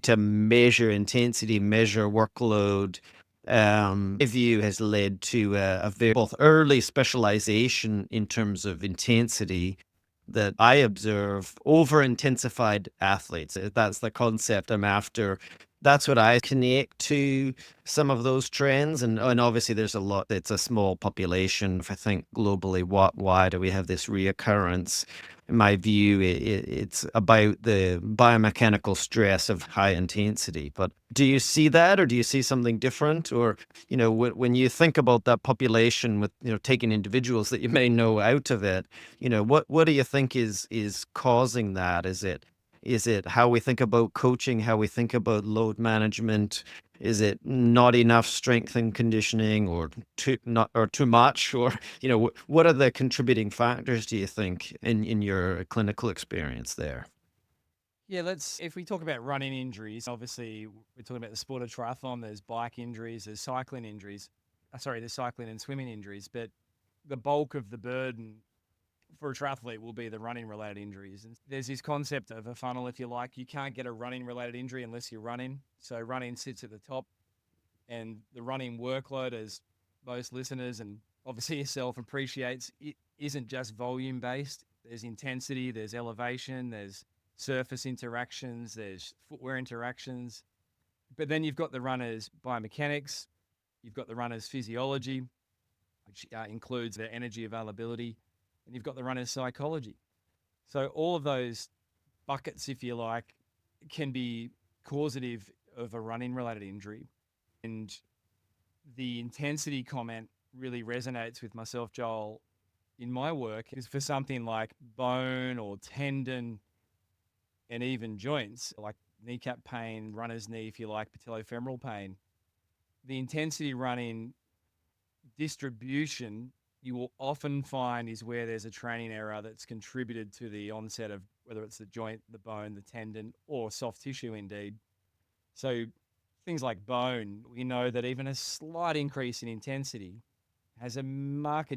to measure intensity, measure workload. My view has led to a very both early specialization in terms of intensity that I observe over intensified athletes. That's the concept I'm after. That's what I connect to some of those trends. And obviously, there's a lot, it's a small population. If I think globally, why do we have this reoccurrence? In my view, it's about the biomechanical stress of high intensity. But do you see that, or do you see something different? Or, when you think about that population with, taking individuals that you may know out of it, what do you think is causing that? Is it how we think about coaching, how we think about load management? Is it not enough strength and conditioning, or too much, or what are the contributing factors, do you think, in your clinical experience there? Yeah, if we talk about running injuries, obviously we're talking about the sport of triathlon, there's bike injuries, there's cycling injuries. There's cycling and swimming injuries, but the bulk of the burden for a triathlete will be the running related injuries. And there's this concept of a funnel, if you like. You can't get a running related injury unless you're running. So running sits at the top, and the running workload, as most listeners and obviously yourself appreciates, it isn't just volume based. There's intensity, there's elevation, there's surface interactions, there's footwear interactions. But then you've got the runner's biomechanics, you've got the runner's physiology, which includes their energy availability, and you've got the runner's psychology. So all of those buckets, if you like, can be causative of a running related injury. And the intensity comment really resonates with myself, Joel, in my work is for something like bone or tendon and even joints, like kneecap pain, runner's knee, if you like, patellofemoral pain. The intensity running distribution you will often find is where there's a training error that's contributed to the onset of whether it's the joint, the bone, the tendon, or soft tissue indeed. So things like bone, we know that even a slight increase in intensity has a marked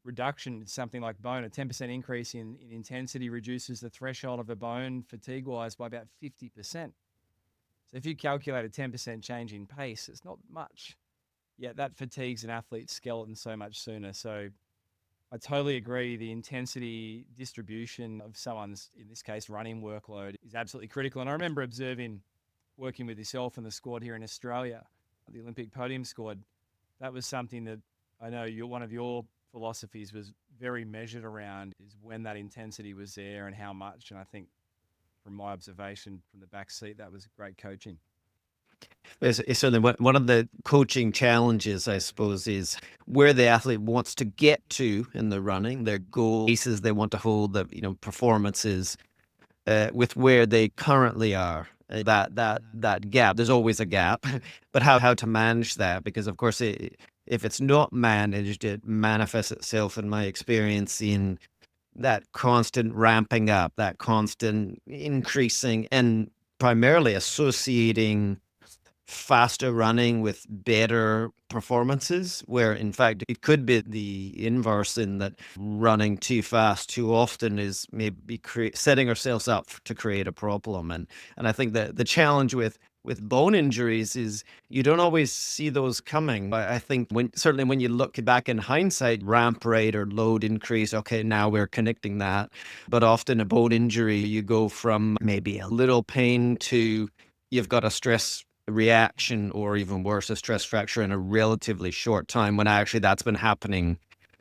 reduction in something like bone. A 10% increase in intensity reduces the threshold of a bone fatigue-wise by about 50%. So if you calculate a 10% change in pace, it's not much. Yet that fatigues an athlete's skeleton so much sooner. So I totally agree. The intensity distribution of someone's, in this case, running workload is absolutely critical. And I remember observing, working with yourself and the squad here in Australia, the Olympic podium squad, that was something that I know one of your philosophies was very measured around, is when that intensity was there and how much. And I think from my observation from the back seat, that was great coaching. It's certainly one of the coaching challenges, I suppose, is where the athlete wants to get to in the running, their goal paces they want to hold, the performances, with where they currently are. That gap, there's always a gap, but how to manage that? Because of course, if it's not managed, it manifests itself, in my experience, in that constant ramping up, that constant increasing, and primarily associating faster running with better performances, where in fact it could be the inverse, in that running too fast too often is maybe setting ourselves up to create a problem. And I think that the challenge with bone injuries is you don't always see those coming. I think certainly when you look back in hindsight, ramp rate or load increase, okay, now we're connecting that. But often a bone injury, you go from maybe a little pain to you've got a stress reaction, or even worse, a stress fracture in a relatively short time, when actually that's been happening.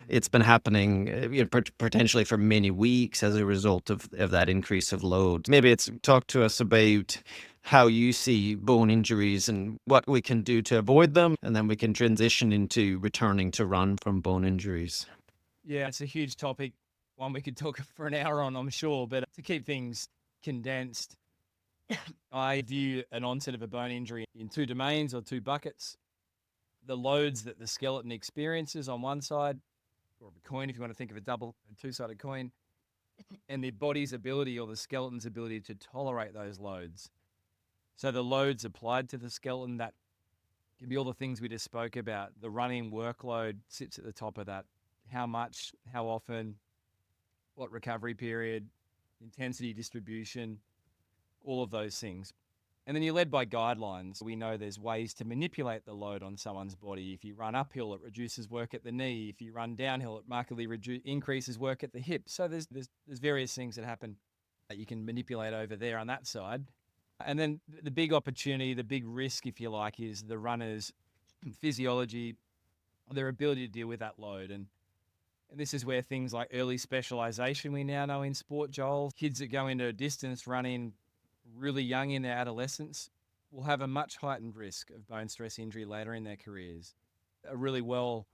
It's been happening, potentially for many weeks as a result of that increase of load. Maybe talk to us about how you see bone injuries and what we can do to avoid them, and then we can transition into returning to run from bone injuries. Yeah, it's a huge topic, one we could talk for an hour on, I'm sure. But to keep things condensed, I view an onset of a bone injury in two domains or two buckets. The loads that the skeleton experiences on one side, or a coin if you want to think of a two-sided coin, and the body's ability or the skeleton's ability to tolerate those loads. So the loads applied to the skeleton, that can be all the things we just spoke about. The running workload sits at the top of that. How much, how often, what recovery period, intensity distribution, all of those things. And then you're led by guidelines. We know there's ways to manipulate the load on someone's body. If you run uphill, it reduces work at the knee. If you run downhill, it markedly increases work at the hip. So there's various things that happen that you can manipulate over there on that side. And then the big opportunity, the big risk, if you like, is the runner's physiology, their ability to deal with that load. And this is where things like early specialization we now know in sport, Joel. Kids that go into distance running really young in their adolescence will have a much heightened risk of bone stress injury later in their careers. A really well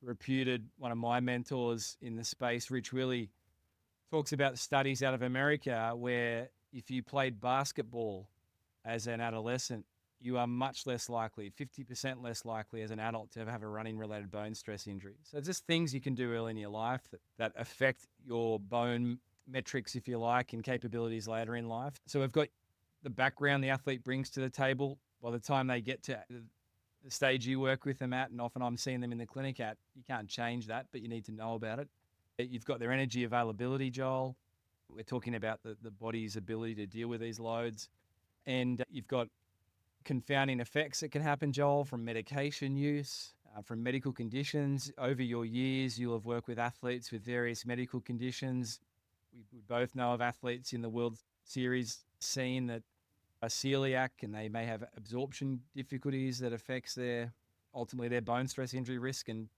reputed one of my mentors in the space, Rich Willie, talks about studies out of America where if you played basketball as an adolescent, you are much less likely, 50% less likely as an adult to have a running related bone stress injury. So just things you can do early in your life that affect your bone metrics, if you like, and capabilities later in life. So we've got the background the athlete brings to the table. By the time they get to the stage you work with them at, and often I'm seeing them in the clinic at, you can't change that, but you need to know about it. You've got their energy availability, Joel. We're talking about the body's ability to deal with these loads. And you've got confounding effects that can happen, Joel, from medication use, from medical conditions. Over your years, you'll have worked with athletes with various medical conditions. We both know of athletes in the World Series scene that are celiac and they may have absorption difficulties that affects ultimately their bone stress injury risk and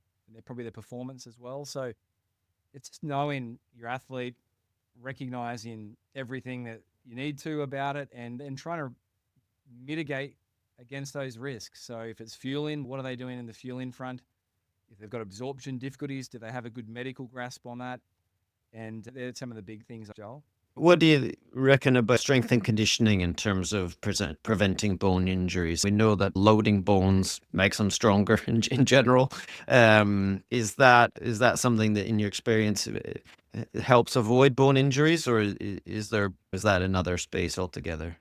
probably their performance as well. So it's just knowing your athlete, recognizing everything that you need to about it, and then trying to mitigate against those risks. So if it's fueling, what are they doing in the fueling front? If they've got absorption difficulties, do they have a good medical grasp on that? And they're some of the big things, Joel. What do you reckon about strength and conditioning in terms of preventing bone injuries? We know that loading bones makes them stronger in general. Is that something that, in your experience, helps avoid bone injuries, or is that another space altogether?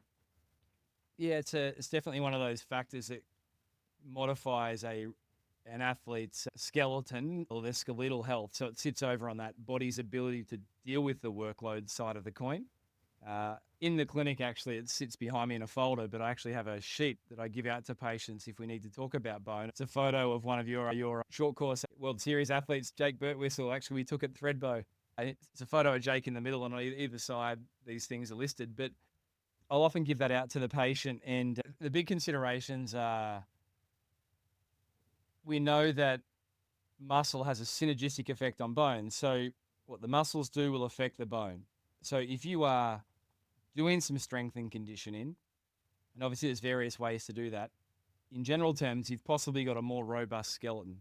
Yeah, it's definitely one of those factors that modifies an athlete's skeleton or their skeletal health. So it sits over on that body's ability to deal with the workload side of the coin. In the clinic, actually, it sits behind me in a folder, but I actually have a sheet that I give out to patients if we need to talk about bone. It's a photo of one of your short course World Series athletes, Jake Birtwistle. Actually, we took at Threadbow. It's a photo of Jake in the middle, and on either side, these things are listed. But I'll often give that out to the patient. And the big considerations are, we know that muscle has a synergistic effect on bone. So what the muscles do will affect the bone. So if you are doing some strength and conditioning, and obviously there's various ways to do that, in general terms, you've possibly got a more robust skeleton.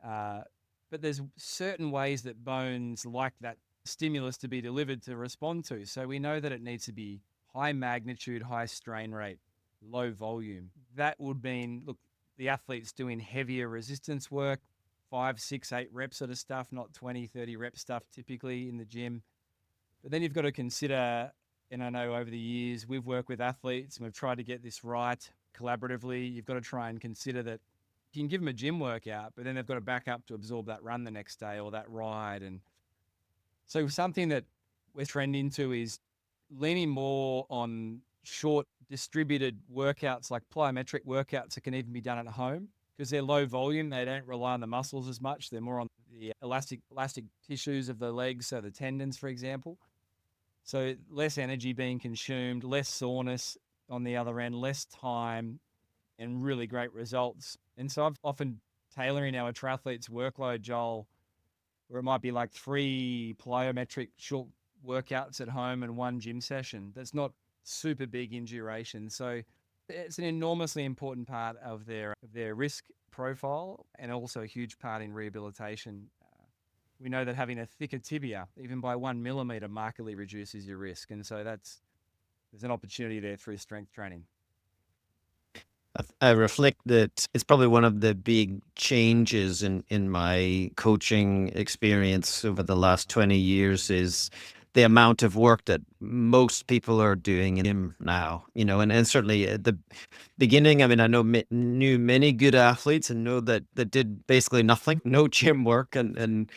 But there's certain ways that bones like that stimulus to be delivered to respond to. So we know that it needs to be high magnitude, high strain rate, low volume. That would mean, look, the athlete's doing heavier resistance work, 5, 6, 8 reps sort of stuff, not 20, 30 rep stuff typically in the gym. But then you've got to consider, and I know over the years we've worked with athletes and we've tried to get this right collaboratively. You've got to try and consider that you can give them a gym workout, but then they've got to back up to absorb that run the next day or that ride. And so something that we're trending to is leaning more on short distributed workouts like plyometric workouts that can even be done at home because they're low volume. They don't rely on the muscles as much. They're more on the elastic tissues of the legs, so the tendons, for example. So less energy being consumed, less soreness on the other end, less time, and really great results. And so I've often tailoring our triathletes' workload, Joel, where it might be like 3 plyometric short workouts at home and 1 gym session. That's not super big in duration. So it's an enormously important part of their risk profile and also a huge part in rehabilitation. We know that having a thicker tibia, even by 1 millimeter, markedly reduces your risk. And so there's an opportunity there through strength training. I reflect that it's probably one of the big changes in my coaching experience over the last 20 years is the amount of work that most people are doing in gym now, and certainly at the beginning, I mean, I knew many good athletes and know that did basically nothing, no gym work and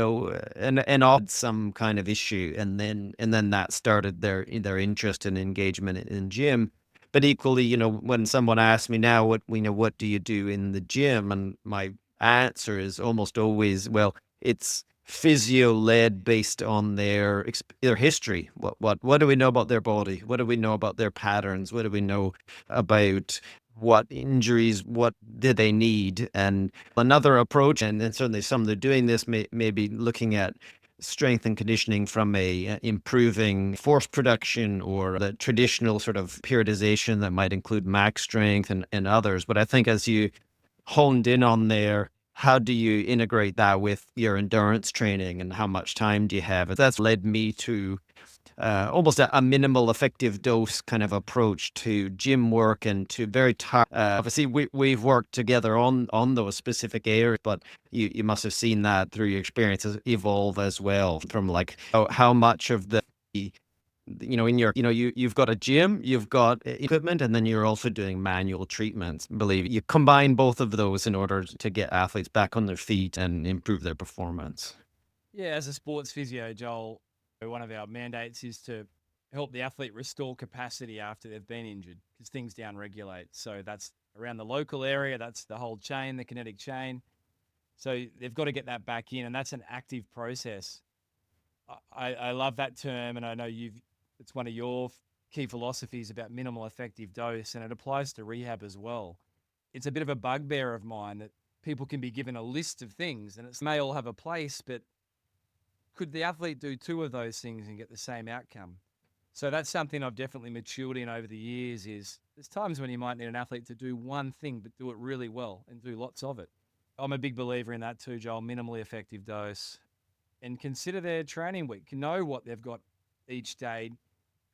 all had some kind of issue. And then that started their interest and engagement in gym. But equally, when someone asks me now, what do you do in the gym? And my answer is almost always, well, it's physio led based on their history. What do we know about their body? What do we know about their patterns? What do we know about what injuries, what did they need? And another approach, and certainly some that are doing this may be looking at strength and conditioning from improving force production or the traditional sort of periodization that might include max strength and others. But I think as you honed in on there, how do you integrate that with your endurance training and how much time do you have? That's led me to almost a minimal effective dose kind of approach to gym work and to very tired. Obviously, we've worked together on those specific areas, but you must have seen that through your experiences evolve as well from like how much of the in your you've got a gym, you've got equipment, and then you're also doing manual treatments. Believe you combine both of those in order to get athletes back on their feet and improve their performance. Yeah, as a sports physio, Joel, one of our mandates is to help the athlete restore capacity after they've been injured because things downregulate. So that's around the local area, that's the whole chain, the kinetic chain. So they've got to get that back in, and that's an active process. I love that term, and I know it's one of your key philosophies about minimal effective dose, and it applies to rehab as well. It's a bit of a bugbear of mine that people can be given a list of things, and it may all have a place, but could the athlete do two of those things and get the same outcome? So that's something I've definitely matured in over the years is there's times when you might need an athlete to do one thing, but do it really well and do lots of it. I'm a big believer in that too, Joel, minimally effective dose and consider their training week, know what they've got each day,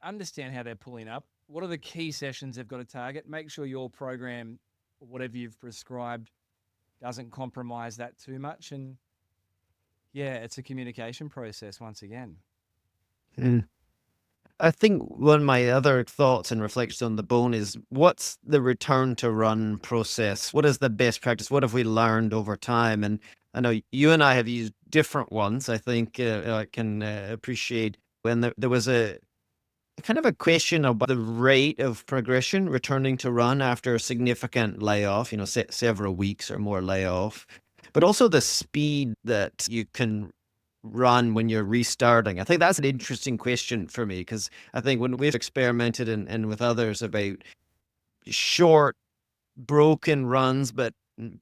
understand how they're pulling up. What are the key sessions they've got to target? Make sure your program, whatever you've prescribed, doesn't compromise that too much. And yeah, it's a communication process once again. I think one of my other thoughts and reflections on the bone is what's the return to run process? What is the best practice? What have we learned over time? And I know you and I have used different ones. I think I can appreciate when there was a kind of a question about the rate of progression returning to run after a significant layoff, several weeks or more layoff, but also the speed that you can run when you're restarting. I think that's an interesting question for me because I think when we've experimented and with others about short broken runs, but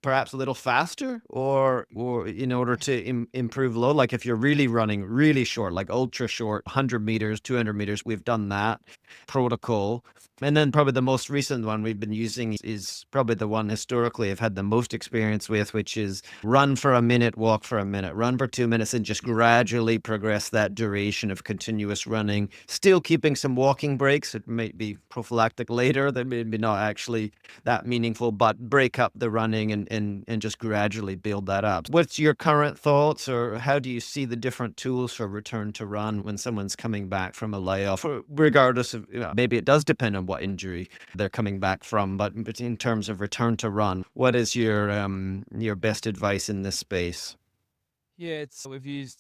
perhaps a little faster, or in order to improve load. Like if you're really running really short, like ultra short, 100 meters, 200 meters, we've done that protocol. And then probably the most recent one we've been using is probably the one historically I've had the most experience with, which is run for a minute, walk for a minute, run for 2 minutes, and just gradually progress that duration of continuous running, still keeping some walking breaks. It might be prophylactic later, that may be not actually that meaningful, but break up the running and just gradually build that up. What's your current thoughts, or how do you see the different tools for return to run when someone's coming back from a layoff, regardless of, maybe it does depend on what injury they're coming back from, but in terms of return to run, what is your best advice in this space? Yeah, we've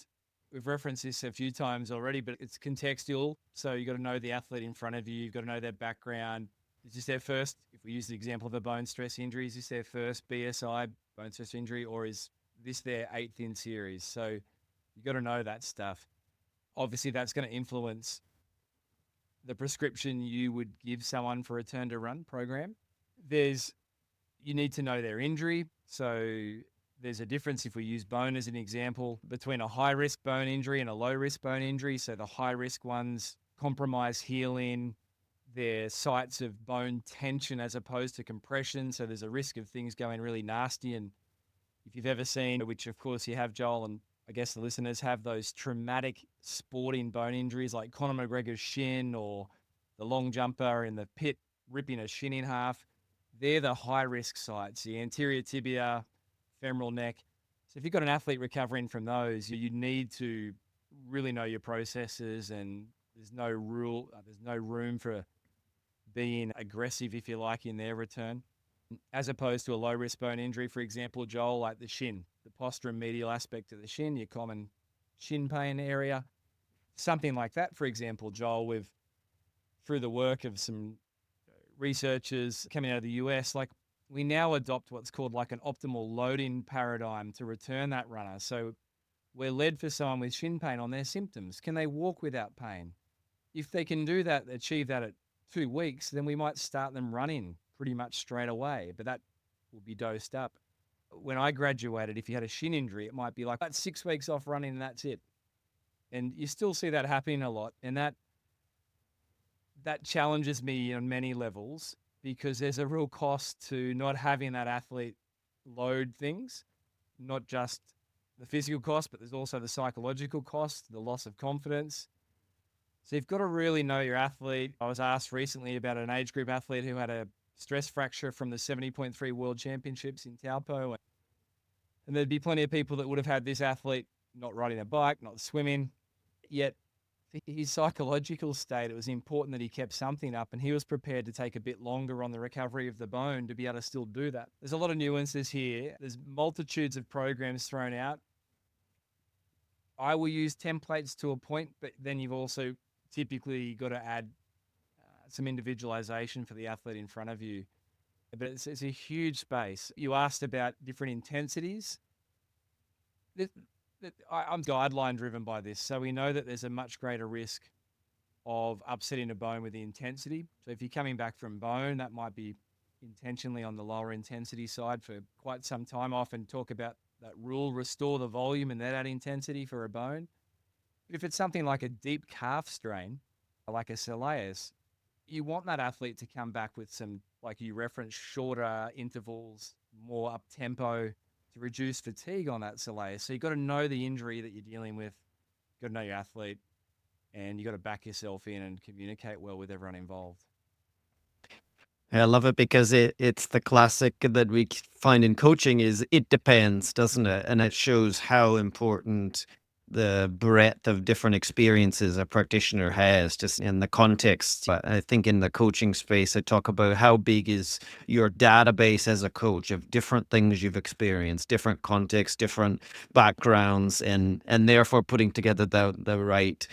referenced this a few times already, but it's contextual. So you got to know the athlete in front of you. You've got to know their background. Is this their first? If we use the example of a bone stress injury, is this their first BSI bone stress injury, or is this their eighth in series? So you got to know that stuff. Obviously, that's going to influence the prescription you would give someone for a return to run program. There's You need to know their injury. So there's a difference if we use bone as an example between a high risk bone injury and a low risk bone injury. So the high risk ones compromise healing, They're sites of bone tension as opposed to compression. So there's a risk of things going really nasty. And if you've ever seen, which of course you have, Joel, and I guess the listeners have, those traumatic sporting bone injuries like Conor McGregor's shin or the long jumper in the pit ripping a shin in half, they're the high risk sites, the anterior tibia, femoral neck. So if you've got an athlete recovering from those, you need to really know your processes, and there's no room for being aggressive, if you like, in their return, as opposed to a low risk bone injury, for example, Joel, like the shin, the posterior medial aspect of the shin, your common shin pain area, something like that, for example, Joel, with through the work of some researchers coming out of the US, like we now adopt what's called like an optimal loading paradigm to return that runner. So we're led for someone with shin pain on their symptoms. Can they walk without pain? If they can do that, achieve that at 2 weeks, then we might start them running pretty much straight away, but that will be dosed up. When I graduated, if you had a shin injury, it might be like that's 6 weeks off running and that's it. And you still see that happening a lot. And that challenges me on many levels, because there's a real cost to not having that athlete load things, not just the physical cost, but there's also the psychological cost, the loss of confidence. So you've got to really know your athlete. I was asked recently about an age group athlete who had a stress fracture from the 70.3 World Championships in Taupo. And there'd be plenty of people that would have had this athlete not riding a bike, not swimming. Yet for his psychological state, it was important that he kept something up, and he was prepared to take a bit longer on the recovery of the bone to be able to still do that. There's a lot of nuances here. There's multitudes of programs thrown out. I will use templates to a point, but then you've also typically got to add some individualization for the athlete in front of you. But it's a huge space. You asked about different intensities. I'm guideline driven by this. So we know that there's a much greater risk of upsetting a bone with the intensity. So if you're coming back from bone, that might be intentionally on the lower intensity side for quite some time. I often talk about that rule, restore the volume and then add intensity for a bone. But if it's something like a deep calf strain, like a soleus, you want that athlete to come back with some, like you referenced, shorter intervals, more up tempo to reduce fatigue on that soleus. So you've got to know the injury that you're dealing with, you've got to know your athlete, and you've got to back yourself in and communicate well with everyone involved. I love it because it's the classic that we find in coaching is it depends, doesn't it? And it shows how important the breadth of different experiences a practitioner has just in the context. But I think in the coaching space, I talk about how big is your database as a coach of different things you've experienced, different contexts, different backgrounds, and therefore putting together the right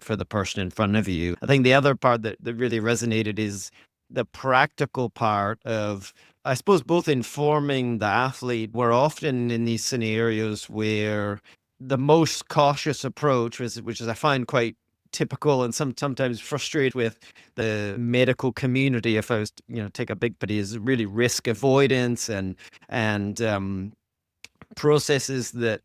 for the person in front of you. I think the other part that really resonated is the practical part of, I suppose, both informing the athlete. We're often in these scenarios where the most cautious approach, which is I find quite typical and sometimes frustrated with the medical community, if I was to, take a big pity, is really risk avoidance and processes that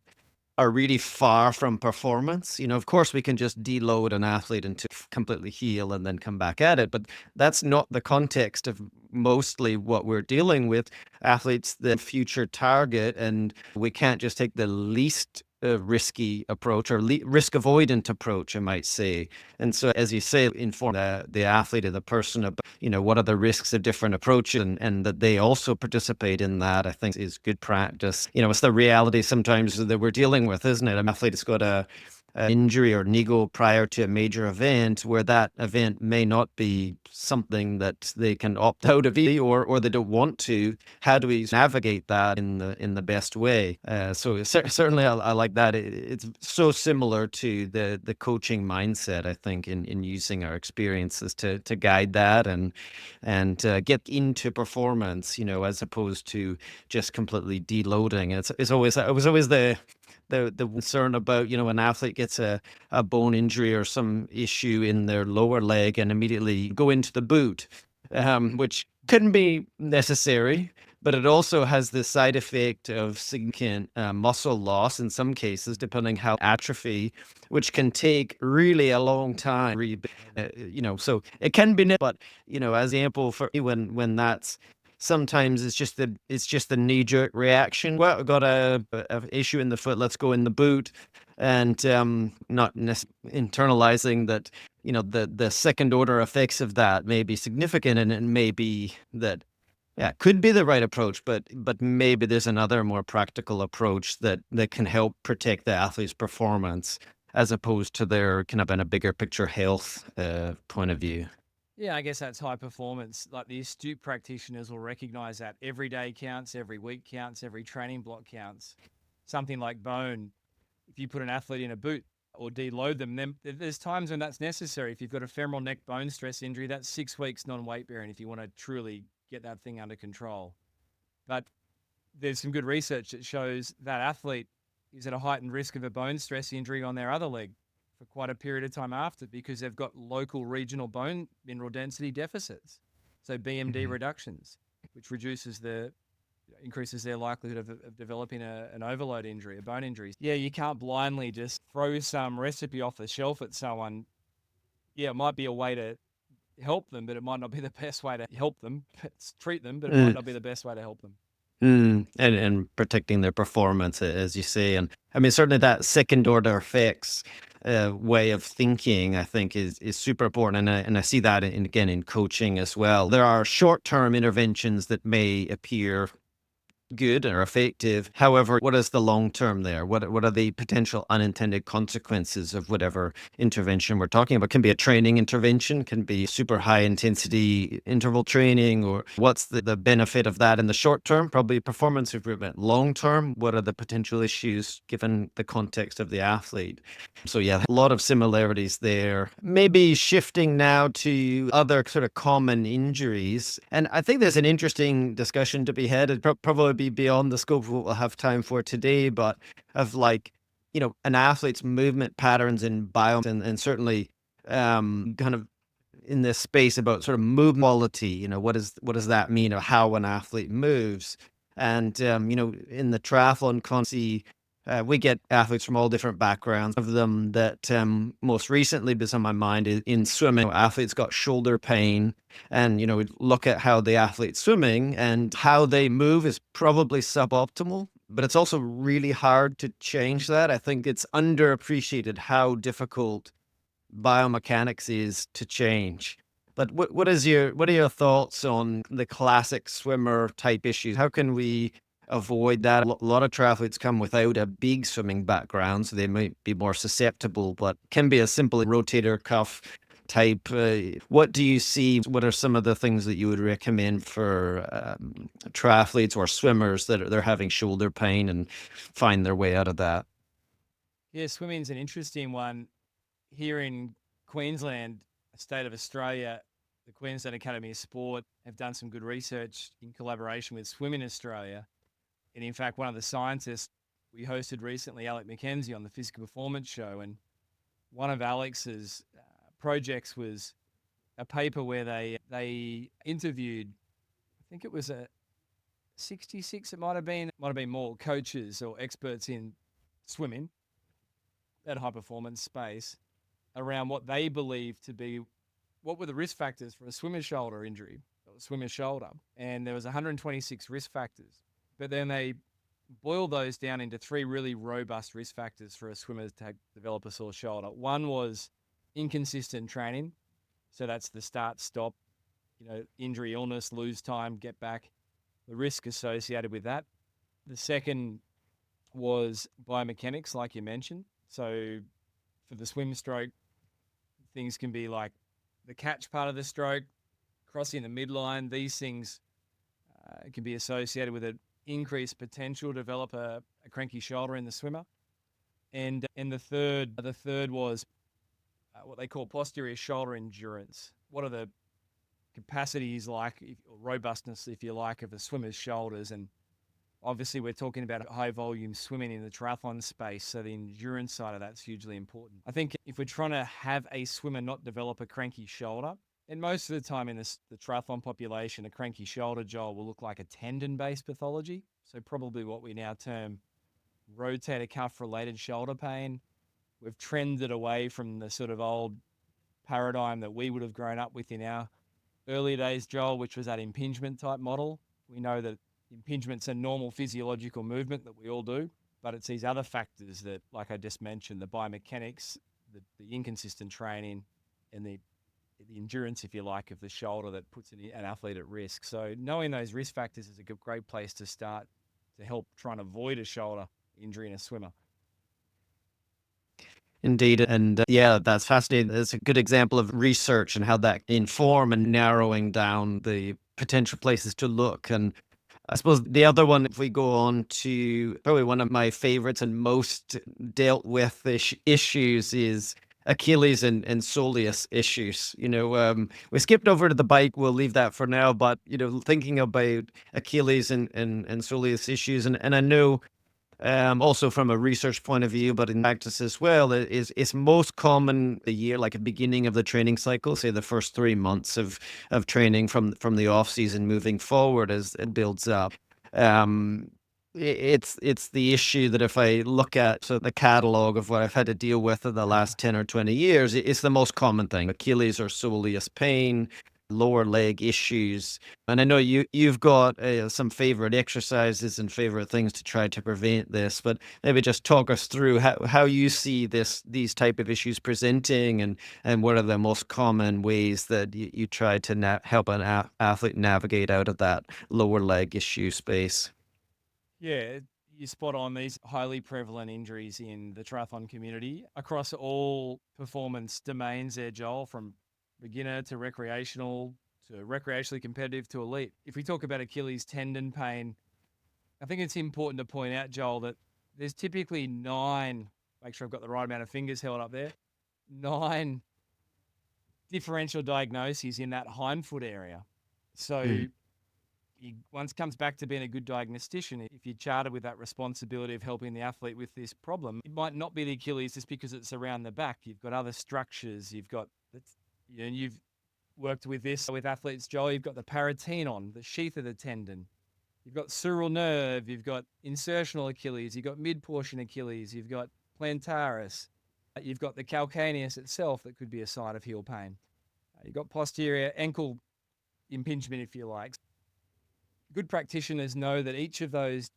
are really far from performance. Of course, we can just deload an athlete until completely heal and then come back at it. But that's not the context of mostly what we're dealing with. Athletes, the future target, and we can't just take the least risky approach or risk avoidant approach, I might say. And so, as you say, inform the athlete or the person about, what are the risks of different approaches and that they also participate in that, I think is good practice. It's the reality sometimes that we're dealing with, isn't it? An athlete has got an injury or nego prior to a major event where that event may not be something that they can opt out of or they don't want to. How do we navigate that in the best way? So certainly I like that. It's so similar to the coaching mindset, I think, in using our experiences to guide that and get into performance, as opposed to just completely deloading. It was always the concern about, an athlete gets a bone injury or some issue in their lower leg and immediately go into the boot, which couldn't be necessary. but it also has the side effect of significant muscle loss in some cases, depending how atrophy, which can take really a long time. So it can be, but as example for me, when that's sometimes it's just the knee jerk reaction. Well, I got a issue in the foot. Let's go in the boot, and not internalizing that the second order effects of that may be significant, and it may be that yeah, could be the right approach, but maybe there's another more practical approach that can help protect the athlete's performance as opposed to their kind of in a bigger picture health point of view. Yeah, I guess that's high performance. Like the astute practitioners will recognize that every day counts, every week counts, every training block counts. Something like bone, if you put an athlete in a boot or deload them, then there's times when that's necessary. If you've got a femoral neck bone stress injury, that's 6 weeks non-weight bearing if you want to truly get that thing under control. But there's some good research that shows that athlete is at a heightened risk of a bone stress injury on their other leg for quite a period of time after because they've got local regional bone mineral density deficits. So BMD Mhm. reductions, which increases their likelihood of developing an overload injury, a bone injury. Yeah, you can't blindly just throw some recipe off the shelf at someone. Yeah, it might be a way to help them, but it might not be the best way to help them. It's treat them, but it might Uh, not be the best way to help them. and protecting their performance, as you say, and I mean certainly that second order effects way of thinking, I think, is super important, and I see that again in coaching as well. There are short term interventions that may appear good or effective. However, what is the long term there? What are the potential unintended consequences of whatever intervention we're talking about? Can be a training intervention, can be super high intensity interval training, or what's the benefit of that in the short term? Probably performance improvement. Long term, what are the potential issues given the context of the athlete? So yeah, a lot of similarities there. Maybe shifting now to other sort of common injuries. And I think there's an interesting discussion to be had. It'd probably be beyond the scope of what we'll have time for today, but of like, an athlete's movement patterns in bio and certainly kind of in this space about sort of movement quality, what does that mean or how an athlete moves? And in the triathlon context, we get athletes from all different backgrounds. Of them that most recently was on my mind is in swimming. Athletes got shoulder pain, and we look at how the athlete's swimming and how they move is probably suboptimal. But it's also really hard to change that. I think it's underappreciated how difficult biomechanics is to change. But what are your thoughts on the classic swimmer type issues? How can we avoid that? A lot of triathletes come without a big swimming background, so they might be more susceptible, but can be a simple rotator cuff type. What do you see? What are some of the things that you would recommend for triathletes or swimmers that they're having shoulder pain and find their way out of that? Yeah, swimming's an interesting one. Here in Queensland, state of Australia, the Queensland Academy of Sport have done some good research in collaboration with Swimming Australia. And in fact, one of the scientists we hosted recently, Alec McKenzie, on the Physical Performance Show, and one of Alex's projects was a paper where they interviewed, I think it was a 66, it might have been more coaches or experts in swimming, that high performance space, around what they believe to be what were the risk factors for a swimmer's shoulder injury, or swimmer's shoulder. And there was 126 risk factors. But then they boiled those down into three really robust risk factors for a swimmer to develop a sore shoulder. One was inconsistent training. So that's the start, stop, injury, illness, lose time, get back, the risk associated with that. The second was biomechanics, like you mentioned. So for the swim stroke, things can be like the catch part of the stroke, crossing the midline. These things can be associated with an increased potential to develop a cranky shoulder in the swimmer. And the third was what they call posterior shoulder endurance. What are the capacities like, or robustness, if you like, of a swimmer's shoulders? And obviously, we're talking about high volume swimming in the triathlon space, so the endurance side of that's hugely important. I think if we're trying to have a swimmer not develop a cranky shoulder, And most of the time in the triathlon population, a cranky shoulder, Joel, will look like a tendon-based pathology. So probably what we now term rotator cuff-related shoulder pain. We've trended away from the sort of old paradigm that we would have grown up with in our early days, Joel, which was that impingement type model. We know that impingement's a normal physiological movement that we all do, but it's these other factors that, like I just mentioned, the biomechanics, the inconsistent training, and the endurance, if you like, of the shoulder that puts an athlete at risk. So knowing those risk factors is a great place to start to help try and avoid a shoulder injury in a swimmer. Indeed. And yeah, that's fascinating. It's a good example of research and how that inform and narrowing down the potential places to look. And I suppose the other one, if we go on to probably one of my favorites and most dealt with issues, is Achilles and soleus issues. We skipped over to the bike. We'll leave that for now. But, thinking about Achilles and soleus issues, and I know also from a research point of view, but in practice as well, is most common the year, like a beginning of the training cycle, say the first 3 months of training from the off season moving forward as it builds up. Um, it's the issue that if I look at the catalog of what I've had to deal with in the last 10 or 20 years, it's the most common thing: Achilles or soleus pain, lower leg issues. And I know you've got some favorite exercises and favorite things to try to prevent this, but maybe just talk us through how you see these type of issues presenting, and what are the most common ways that you try to help an athlete navigate out of that lower leg issue space. Yeah, you're spot on. These highly prevalent injuries in the triathlon community across all performance domains there, Joel, from beginner to recreationally competitive to elite. If we talk about Achilles tendon pain, I think it's important to point out, Joel, that there's typically make sure I've got the right amount of fingers held up there, 9 differential diagnoses in that hindfoot area. So once comes back to being a good diagnostician, if you're chartered with that responsibility of helping the athlete with this problem, it might not be the Achilles just because it's around the back. You've got other structures. You've worked with this with athletes, Joel. You've got the paratenon, the sheath of the tendon. You've got sural nerve. You've got insertional Achilles. You've got mid-portion Achilles. You've got plantaris. You've got the calcaneus itself that could be a sign of heel pain. You've got posterior ankle impingement, if you like. Good practitioners know that each of those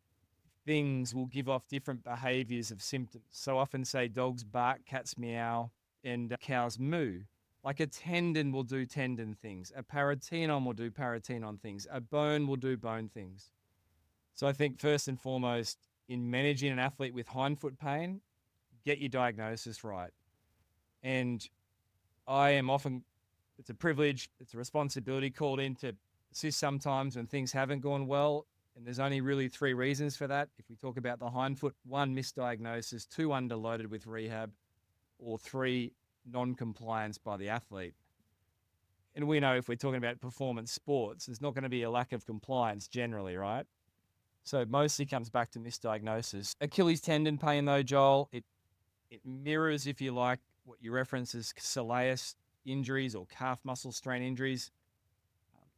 things will give off different behaviors of symptoms. So often say dogs bark, cats meow, and cows moo. Like a tendon will do tendon things. A paratenon will do paratenon things. A bone will do bone things. So I think first and foremost, in managing an athlete with hindfoot pain, get your diagnosis right. And it's a privilege, it's a responsibility called in to assist sometimes when things haven't gone well. And there's only really 3 reasons for that. If we talk about the hindfoot, 1, misdiagnosis, 2, underloaded with rehab, or 3, non-compliance by the athlete. And we know if we're talking about performance sports, there's not going to be a lack of compliance generally, right? So it mostly comes back to misdiagnosis. Achilles tendon pain though, Joel, it mirrors, if you like, what you reference as soleus injuries or calf muscle strain injuries.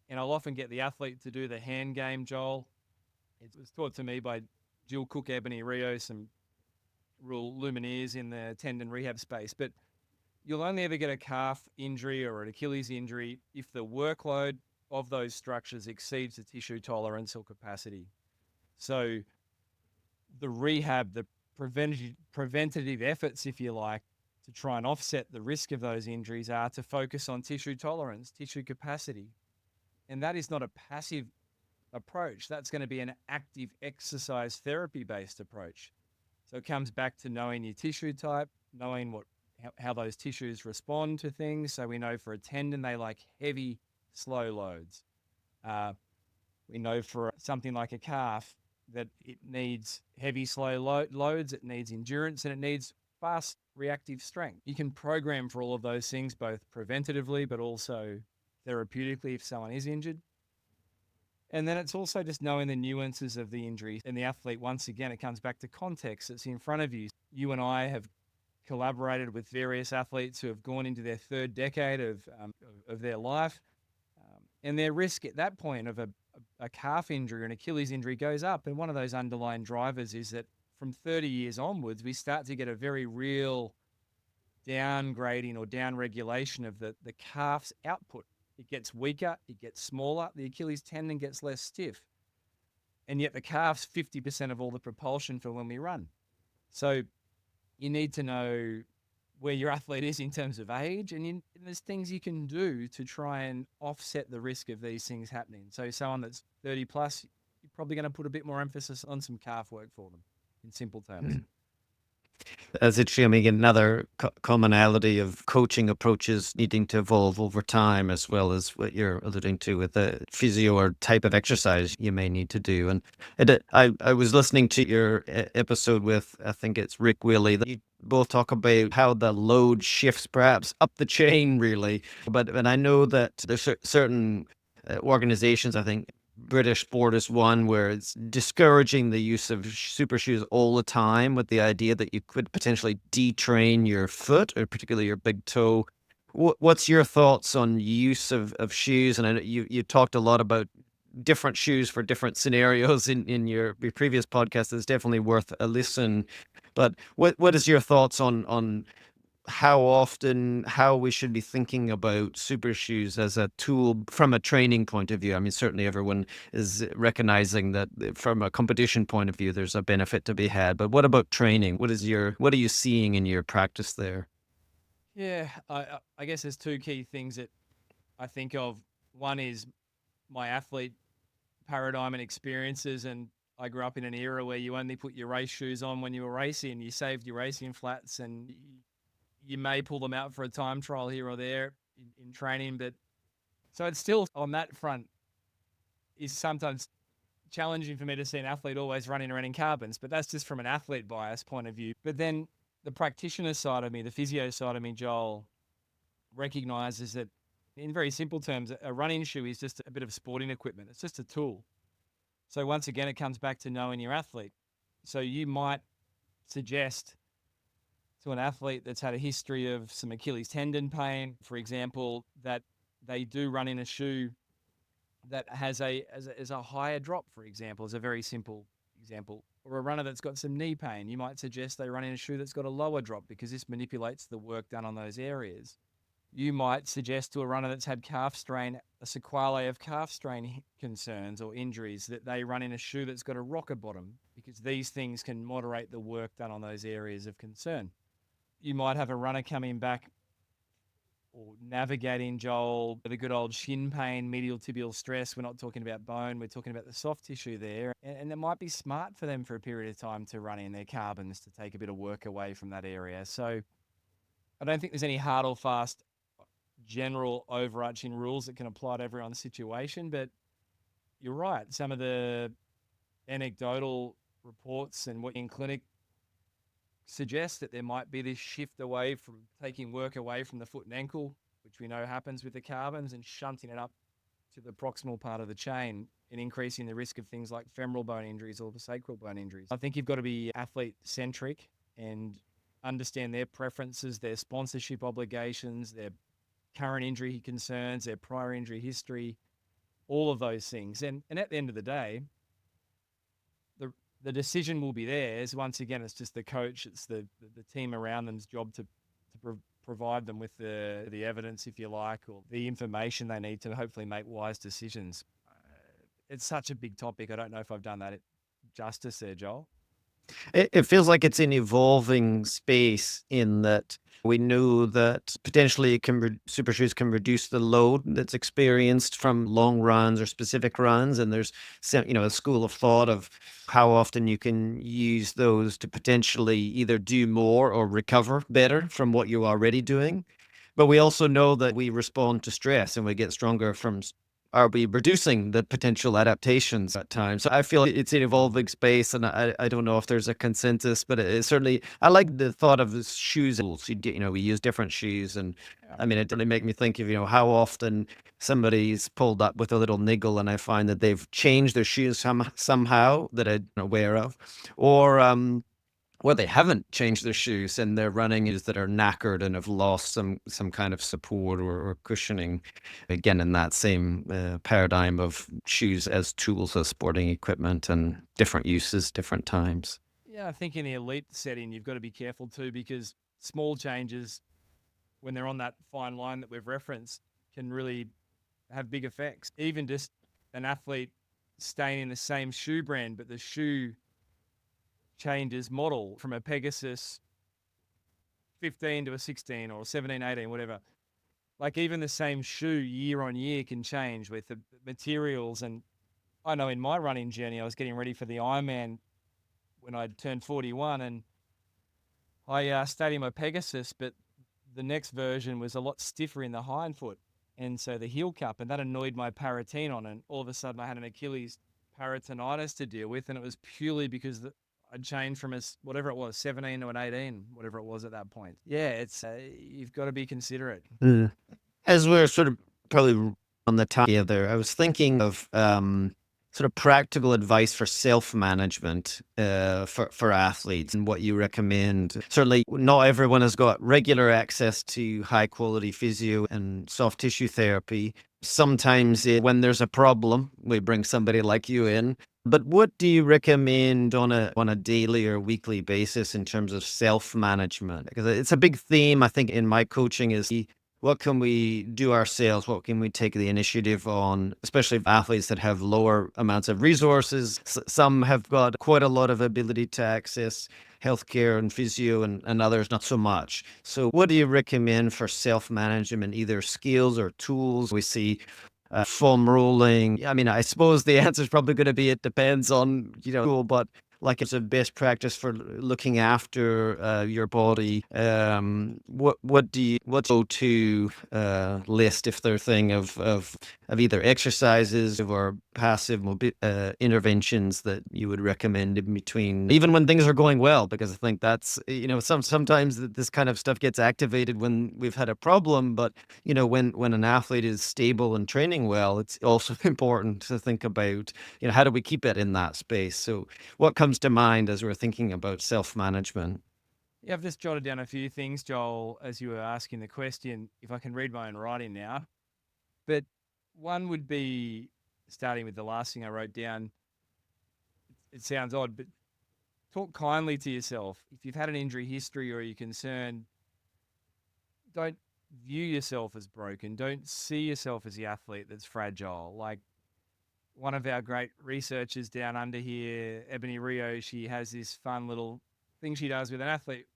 And I'll often get the athlete to do the hand game, Joel. It was taught to me by Jill Cook, Ebony Rio, some real lumineers in the tendon rehab space. But you'll only ever get a calf injury or an Achilles injury if the workload of those structures exceeds the tissue tolerance or capacity. So the rehab, the preventative efforts, if you like, to try and offset the risk of those injuries are to focus on tissue tolerance, tissue capacity. And that is not a passive approach. That's going to be an active exercise therapy-based approach. So it comes back to knowing your tissue type, knowing how those tissues respond to things. So we know for a tendon, they like heavy, slow loads. We know for something like a calf that it needs heavy, slow loads, it needs endurance, and it needs fast reactive strength. You can program for all of those things, both preventatively but also therapeutically if someone is injured. And then it's also just knowing the nuances of the injury and the athlete. Once again, it comes back to context that's in front of you. You and I have collaborated with various athletes who have gone into their third decade of their life. And their risk at that point of a calf injury or an Achilles injury goes up. And one of those underlying drivers is that from 30 years onwards, we start to get a very real downgrading or downregulation of the calf's output. It gets weaker, it gets smaller, the Achilles tendon gets less stiff. And yet the calf's 50% of all the propulsion for when we run. So you need to know where your athlete is in terms of age, and there's things you can do to try and offset the risk of these things happening. So someone that's 30 plus, you're probably going to put a bit more emphasis on some calf work for them, in simple terms. As it's showing another commonality of coaching approaches needing to evolve over time, as well as what you're alluding to with the physio or type of exercise you may need to do. And I was listening to your episode with, I think it's Rick Willey, that you both talk about how the load shifts perhaps up the chain, really. But I know that there's certain organizations, I think British Sport is one where it's discouraging the use of super shoes all the time, with the idea that you could potentially detrain your foot, or particularly your big toe. What's your thoughts on use of shoes? And I know you talked a lot about different shoes for different scenarios in your previous podcast. It's definitely worth a listen. But what is your thoughts on how we should be thinking about super shoes as a tool from a training point of view? I mean, certainly everyone is recognizing that from a competition point of view, there's a benefit to be had. But what about training? What are you seeing in your practice there? Yeah, I guess there's two key things that I think of. One is my athlete paradigm and experiences, and I grew up in an era where you only put your race shoes on when you were racing. You saved your racing flats, and you may pull them out for a time trial here or there in training. But so it's still on that front is sometimes challenging for me to see an athlete always running around in carbons, but that's just from an athlete bias point of view. But then the practitioner side of me, the physio side of me, Joel, recognizes that in very simple terms, a running shoe is just a bit of sporting equipment. It's just a tool. So once again, it comes back to knowing your athlete. So you might suggest to an athlete that's had a history of some Achilles tendon pain, for example, that they do run in a shoe that has a higher drop, for example, is a very simple example. Or a runner that's got some knee pain, you might suggest they run in a shoe that's got a lower drop because this manipulates the work done on those areas. You might suggest to a runner that's had calf strain, a sequelae of calf strain concerns or injuries, that they run in a shoe that's got a rocker bottom because these things can moderate the work done on those areas of concern. You might have a runner coming back or navigating, Joel, the good old shin pain, medial tibial stress. We're not talking about bone, we're talking about the soft tissue there. And it might be smart for them for a period of time to run in their carbons to take a bit of work away from that area. So I don't think there's any hard or fast general overarching rules that can apply to everyone's situation. But you're right. Some of the anecdotal reports and what in clinic suggests that there might be this shift away from taking work away from the foot and ankle, which we know happens with the carbons, and shunting it up to the proximal part of the chain and increasing the risk of things like femoral bone injuries or the sacral bone injuries. I think you've got to be athlete centric and understand their preferences, their sponsorship obligations, their current injury concerns, their prior injury history, all of those things. And at the end of the day, the decision will be theirs. Once again, it's just the coach, it's the team around them's job to provide them with the evidence, if you like, or the information they need to hopefully make wise decisions. It's such a big topic. I don't know if I've done that justice there, Joel. It feels like it's an evolving space, in that we know that potentially super shoes can reduce the load that's experienced from long runs or specific runs. And there's a school of thought of how often you can use those to potentially either do more or recover better from what you're already doing. But we also know that we respond to stress and we get stronger from are we reducing the potential adaptations at times? So I feel it's an evolving space, and I don't know if there's a consensus, but it certainly, I like the thought of the shoes. We use different shoes, and I mean, it really make me think of, how often somebody's pulled up with a little niggle, and I find that they've changed their shoes somehow that I'm aware of, or well, they haven't changed their shoes and they're running is that are knackered and have lost some kind of support or cushioning. Again, in that same paradigm of shoes as tools, as sporting equipment, and different uses, different times. Yeah, I think in the elite setting, you've got to be careful too, because small changes, when they're on that fine line that we've referenced, can really have big effects. Even just an athlete staying in the same shoe brand, but the shoe changes model from a Pegasus 15 to a 16 or 17, 18, whatever. Like even the same shoe year on year can change with the materials. And I know in my running journey, I was getting ready for the Ironman when I turned 41, and I stayed in my Pegasus, but the next version was a lot stiffer in the hind foot. And so the heel cup, and that annoyed my paratenon. And all of a sudden I had an Achilles peritonitis to deal with. And it was purely because I'd changed from whatever it was, 17 to an 18, whatever it was at that point. Yeah, you've got to be considerate. As we're sort of probably on the top there, I was thinking of sort of practical advice for self-management for athletes and what you recommend. Certainly, not everyone has got regular access to high-quality physio and soft tissue therapy. Sometimes when there's a problem, we bring somebody like you in. But what do you recommend on a daily or weekly basis in terms of self-management? Because it's a big theme, I think, in my coaching is what can we do ourselves? What can we take the initiative on, especially athletes that have lower amounts of resources? Some have got quite a lot of ability to access healthcare and physio, and others not so much. So what do you recommend for self-management, either skills or tools? We see foam rolling. I mean, I suppose the answer is probably going to be it depends on, but like it's a best practice for looking after your body. What's go to list if they're thing of either exercises or passive interventions that you would recommend in between, even when things are going well? Because I think that's sometimes this kind of stuff gets activated when we've had a problem, but when an athlete is stable and training well, it's also important to think about how do we keep it in that space. So what comes to mind as we're thinking about self-management? Yeah, I've just jotted down a few things, Joel, as you were asking the question, if I can read my own writing now. But one would be, starting with the last thing I wrote down. It sounds odd, but talk kindly to yourself. If you've had an injury history or you're concerned, don't view yourself as broken. Don't see yourself as the athlete that's fragile. Like one of our great researchers down under here, Ebony Rio, she has this fun little thing she does with an athlete,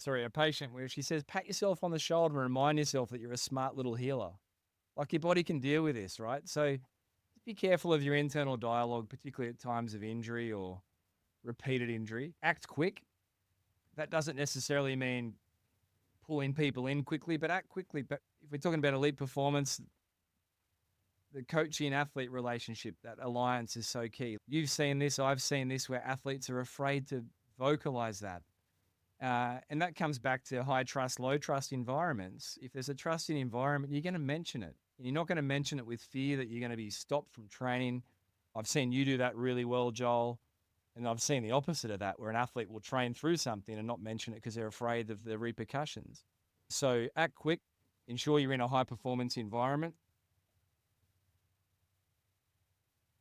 a patient, where she says, pat yourself on the shoulder and remind yourself that you're a smart little healer. Like your body can deal with this, right? So be careful of your internal dialogue, particularly at times of injury or repeated injury. Act quick. That doesn't necessarily mean pulling people in quickly, but act quickly. But if we're talking about elite performance, the coaching athlete relationship, that alliance is so key. You've seen this, I've seen this, where athletes are afraid to vocalize that. And that comes back to high trust, low trust environments. If there's a trusting environment, you're going to mention it. And you're not going to mention it with fear that you're going to be stopped from training. I've seen you do that really well, Joel. And I've seen the opposite of that, where an athlete will train through something and not mention it because they're afraid of the repercussions. So act quick, ensure you're in a high performance environment.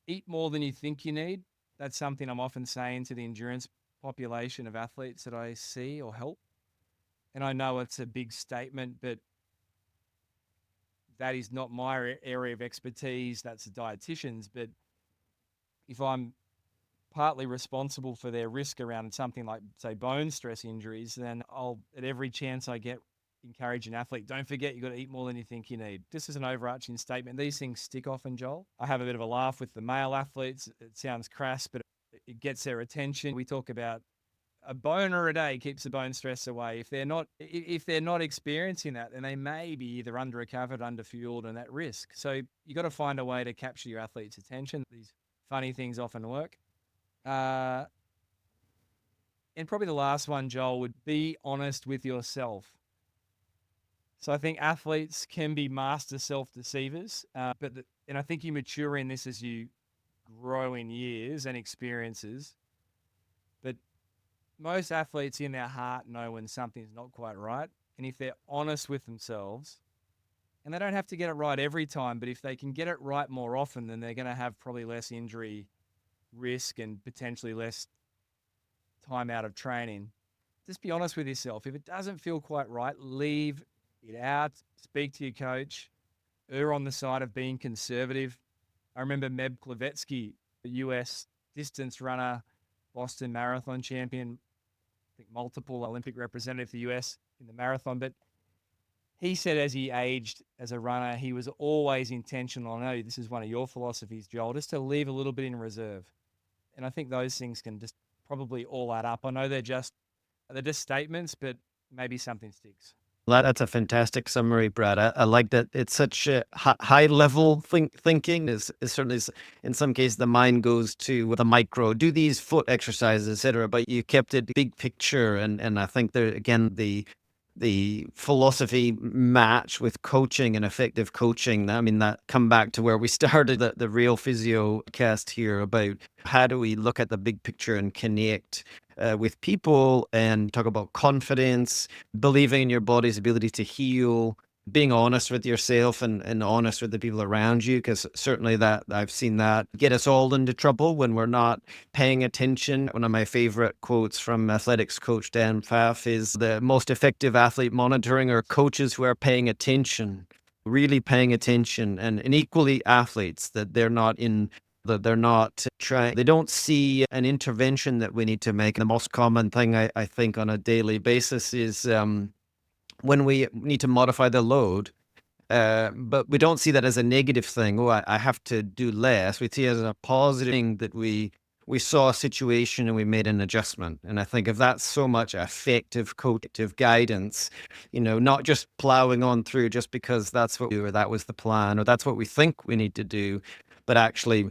Eat more than you think you need. That's something I'm often saying to the endurance population of athletes that I see or help. And I know it's a big statement, but that is not my area of expertise. That's a dietitian's. But if I'm partly responsible for their risk around something like, say, bone stress injuries, then I'll, at every chance I get, encourage an athlete, don't forget you've got to eat more than you think you need. Just as an overarching statement, these things stick often, Joel. I have a bit of a laugh with the male athletes. It sounds crass, but it gets their attention. We talk about a boner a day keeps the bone stress away. If they're not experiencing that, then they may be either under recovered, under fueled, and at risk. So you got to find a way to capture your athlete's attention. These funny things often work. And probably the last one, Joel, would be honest with yourself. So I think athletes can be master self-deceivers, and I think you mature in this as you grow in years and experiences. But most athletes in their heart know when something's not quite right. And if they're honest with themselves, and they don't have to get it right every time, but if they can get it right more often, then they're going to have probably less injury risk and potentially less time out of training. Just be honest with yourself. If it doesn't feel quite right, leave it out. Speak to your coach. Err on the side of being conservative. I remember Meb Klavetsky, the US distance runner, Boston Marathon champion, I think multiple Olympic representative for the US in the marathon. But he said as he aged as a runner, he was always intentional. I know this is one of your philosophies, Joel, just to leave a little bit in reserve. And I think those things can just probably all add up. I know they're just statements, but maybe something sticks. That's a fantastic summary, Brad. I like that it's such a high level thinking. Is certainly in some cases the mind goes to the micro, do these foot exercises, etc. But you kept it big picture, and I think there again the philosophy match with coaching and effective coaching. I mean, that come back to where we started the Real Physio cast here about how do we look at the big picture and connect with people and talk about confidence, believing in your body's ability to heal, being honest with yourself and honest with the people around you, because certainly that I've seen that get us all into trouble when we're not paying attention. One of my favorite quotes from athletics coach Dan Pfaff is the most effective athlete monitoring are coaches who are paying attention, really paying attention, and equally athletes that they're not trying, they don't see an intervention that we need to make. The most common thing I think on a daily basis is when we need to modify the load, but we don't see that as a negative thing. Oh, I have to do less. We see it as a positive thing that we saw a situation and we made an adjustment. And I think if that's so much effective coaching guidance, not just plowing on through just because that's what we do or that was the plan or that's what we think we need to do, but actually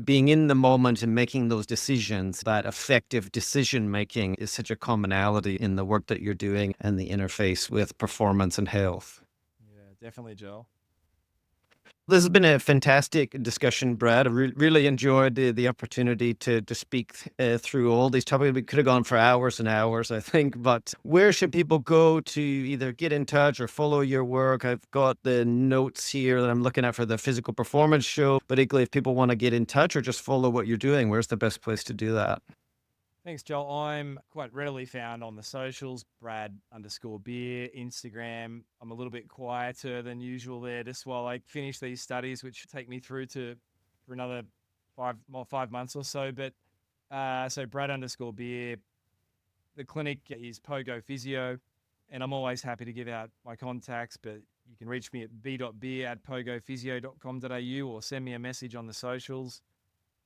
being in the moment and making those decisions. That effective decision making is such a commonality in the work that you're doing and the interface with performance and health. Yeah, definitely, Joel. This has been a fantastic discussion, Brad. I really enjoyed the opportunity to speak through all these topics. We could have gone for hours and hours, I think, but where should people go to either get in touch or follow your work? I've got the notes here that I'm looking at for the physical performance show, but equally if people want to get in touch or just follow what you're doing, where's the best place to do that? Thanks, Joel. I'm quite readily found on the socials, Brad_beer, Instagram. I'm a little bit quieter than usual there just while I finish these studies, which take me through for another 5 months or so. But so Brad_beer. The clinic is POGO Physio, and I'm always happy to give out my contacts, but you can reach me at b.beer@pogophysio.com.au or send me a message on the socials.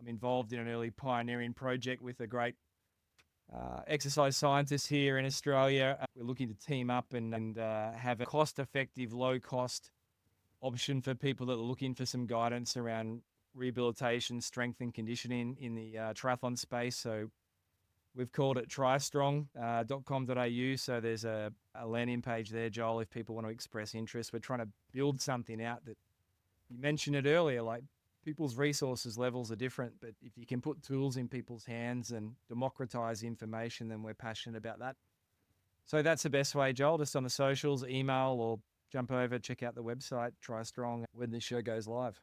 I'm involved in an early pioneering project with a great exercise scientists here in Australia. We're looking to team up and have a cost-effective, low-cost option for people that are looking for some guidance around rehabilitation, strength and conditioning in the triathlon space. So we've called it tristrong.com.au. So there's a landing page there, Joel, if people want to express interest. We're trying to build something out that you mentioned it earlier, like people's resources levels are different, but if you can put tools in people's hands and democratize information, then we're passionate about that. So that's the best way, Joel, just on the socials, email, or jump over, check out the website, TriStrong, when this show goes live.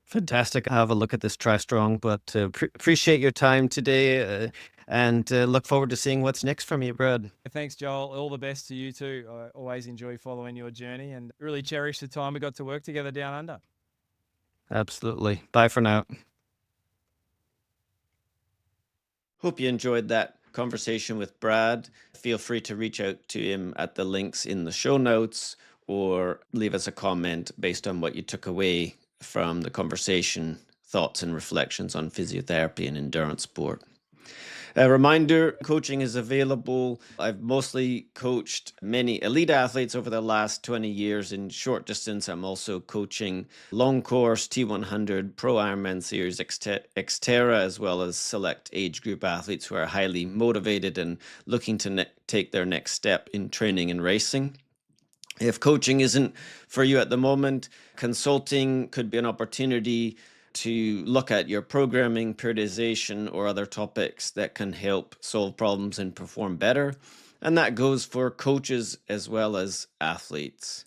Fantastic. I'll have a look at this TriStrong, but appreciate your time today and look forward to seeing what's next from you, Brad. Thanks, Joel. All the best to you too. I always enjoy following your journey and really cherish the time we got to work together down under. Absolutely. Bye for now. Hope you enjoyed that conversation with Brad. Feel free to reach out to him at the links in the show notes or leave us a comment based on what you took away from the conversation, thoughts and reflections on physiotherapy and endurance sport. A reminder, coaching is available. I've mostly coached many elite athletes over the last 20 years in short distance. I'm also coaching long course, T100, Pro Ironman Series, Xterra, as well as select age group athletes who are highly motivated and looking to take their next step in training and racing. If coaching isn't for you at the moment, consulting could be an opportunity. to look at your programming, periodization, or other topics that can help solve problems and perform better. And that goes for coaches as well as athletes.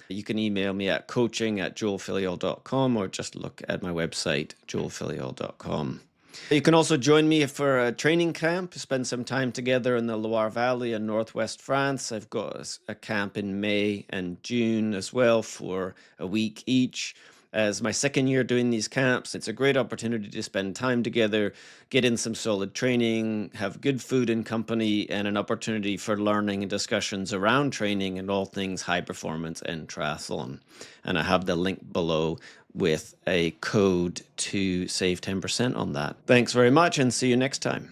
You can email me at coaching@joelfilliol.com or just look at my website, joelfilliol.com. You can also join me for a training camp, spend some time together in the Loire Valley in northwest France. I've got a camp in May and June as well for a week each. As my second year doing these camps, it's a great opportunity to spend time together, get in some solid training, have good food and company, and an opportunity for learning and discussions around training and all things high performance and triathlon. And I have the link below with a code to save 10% on that. Thanks very much and see you next time.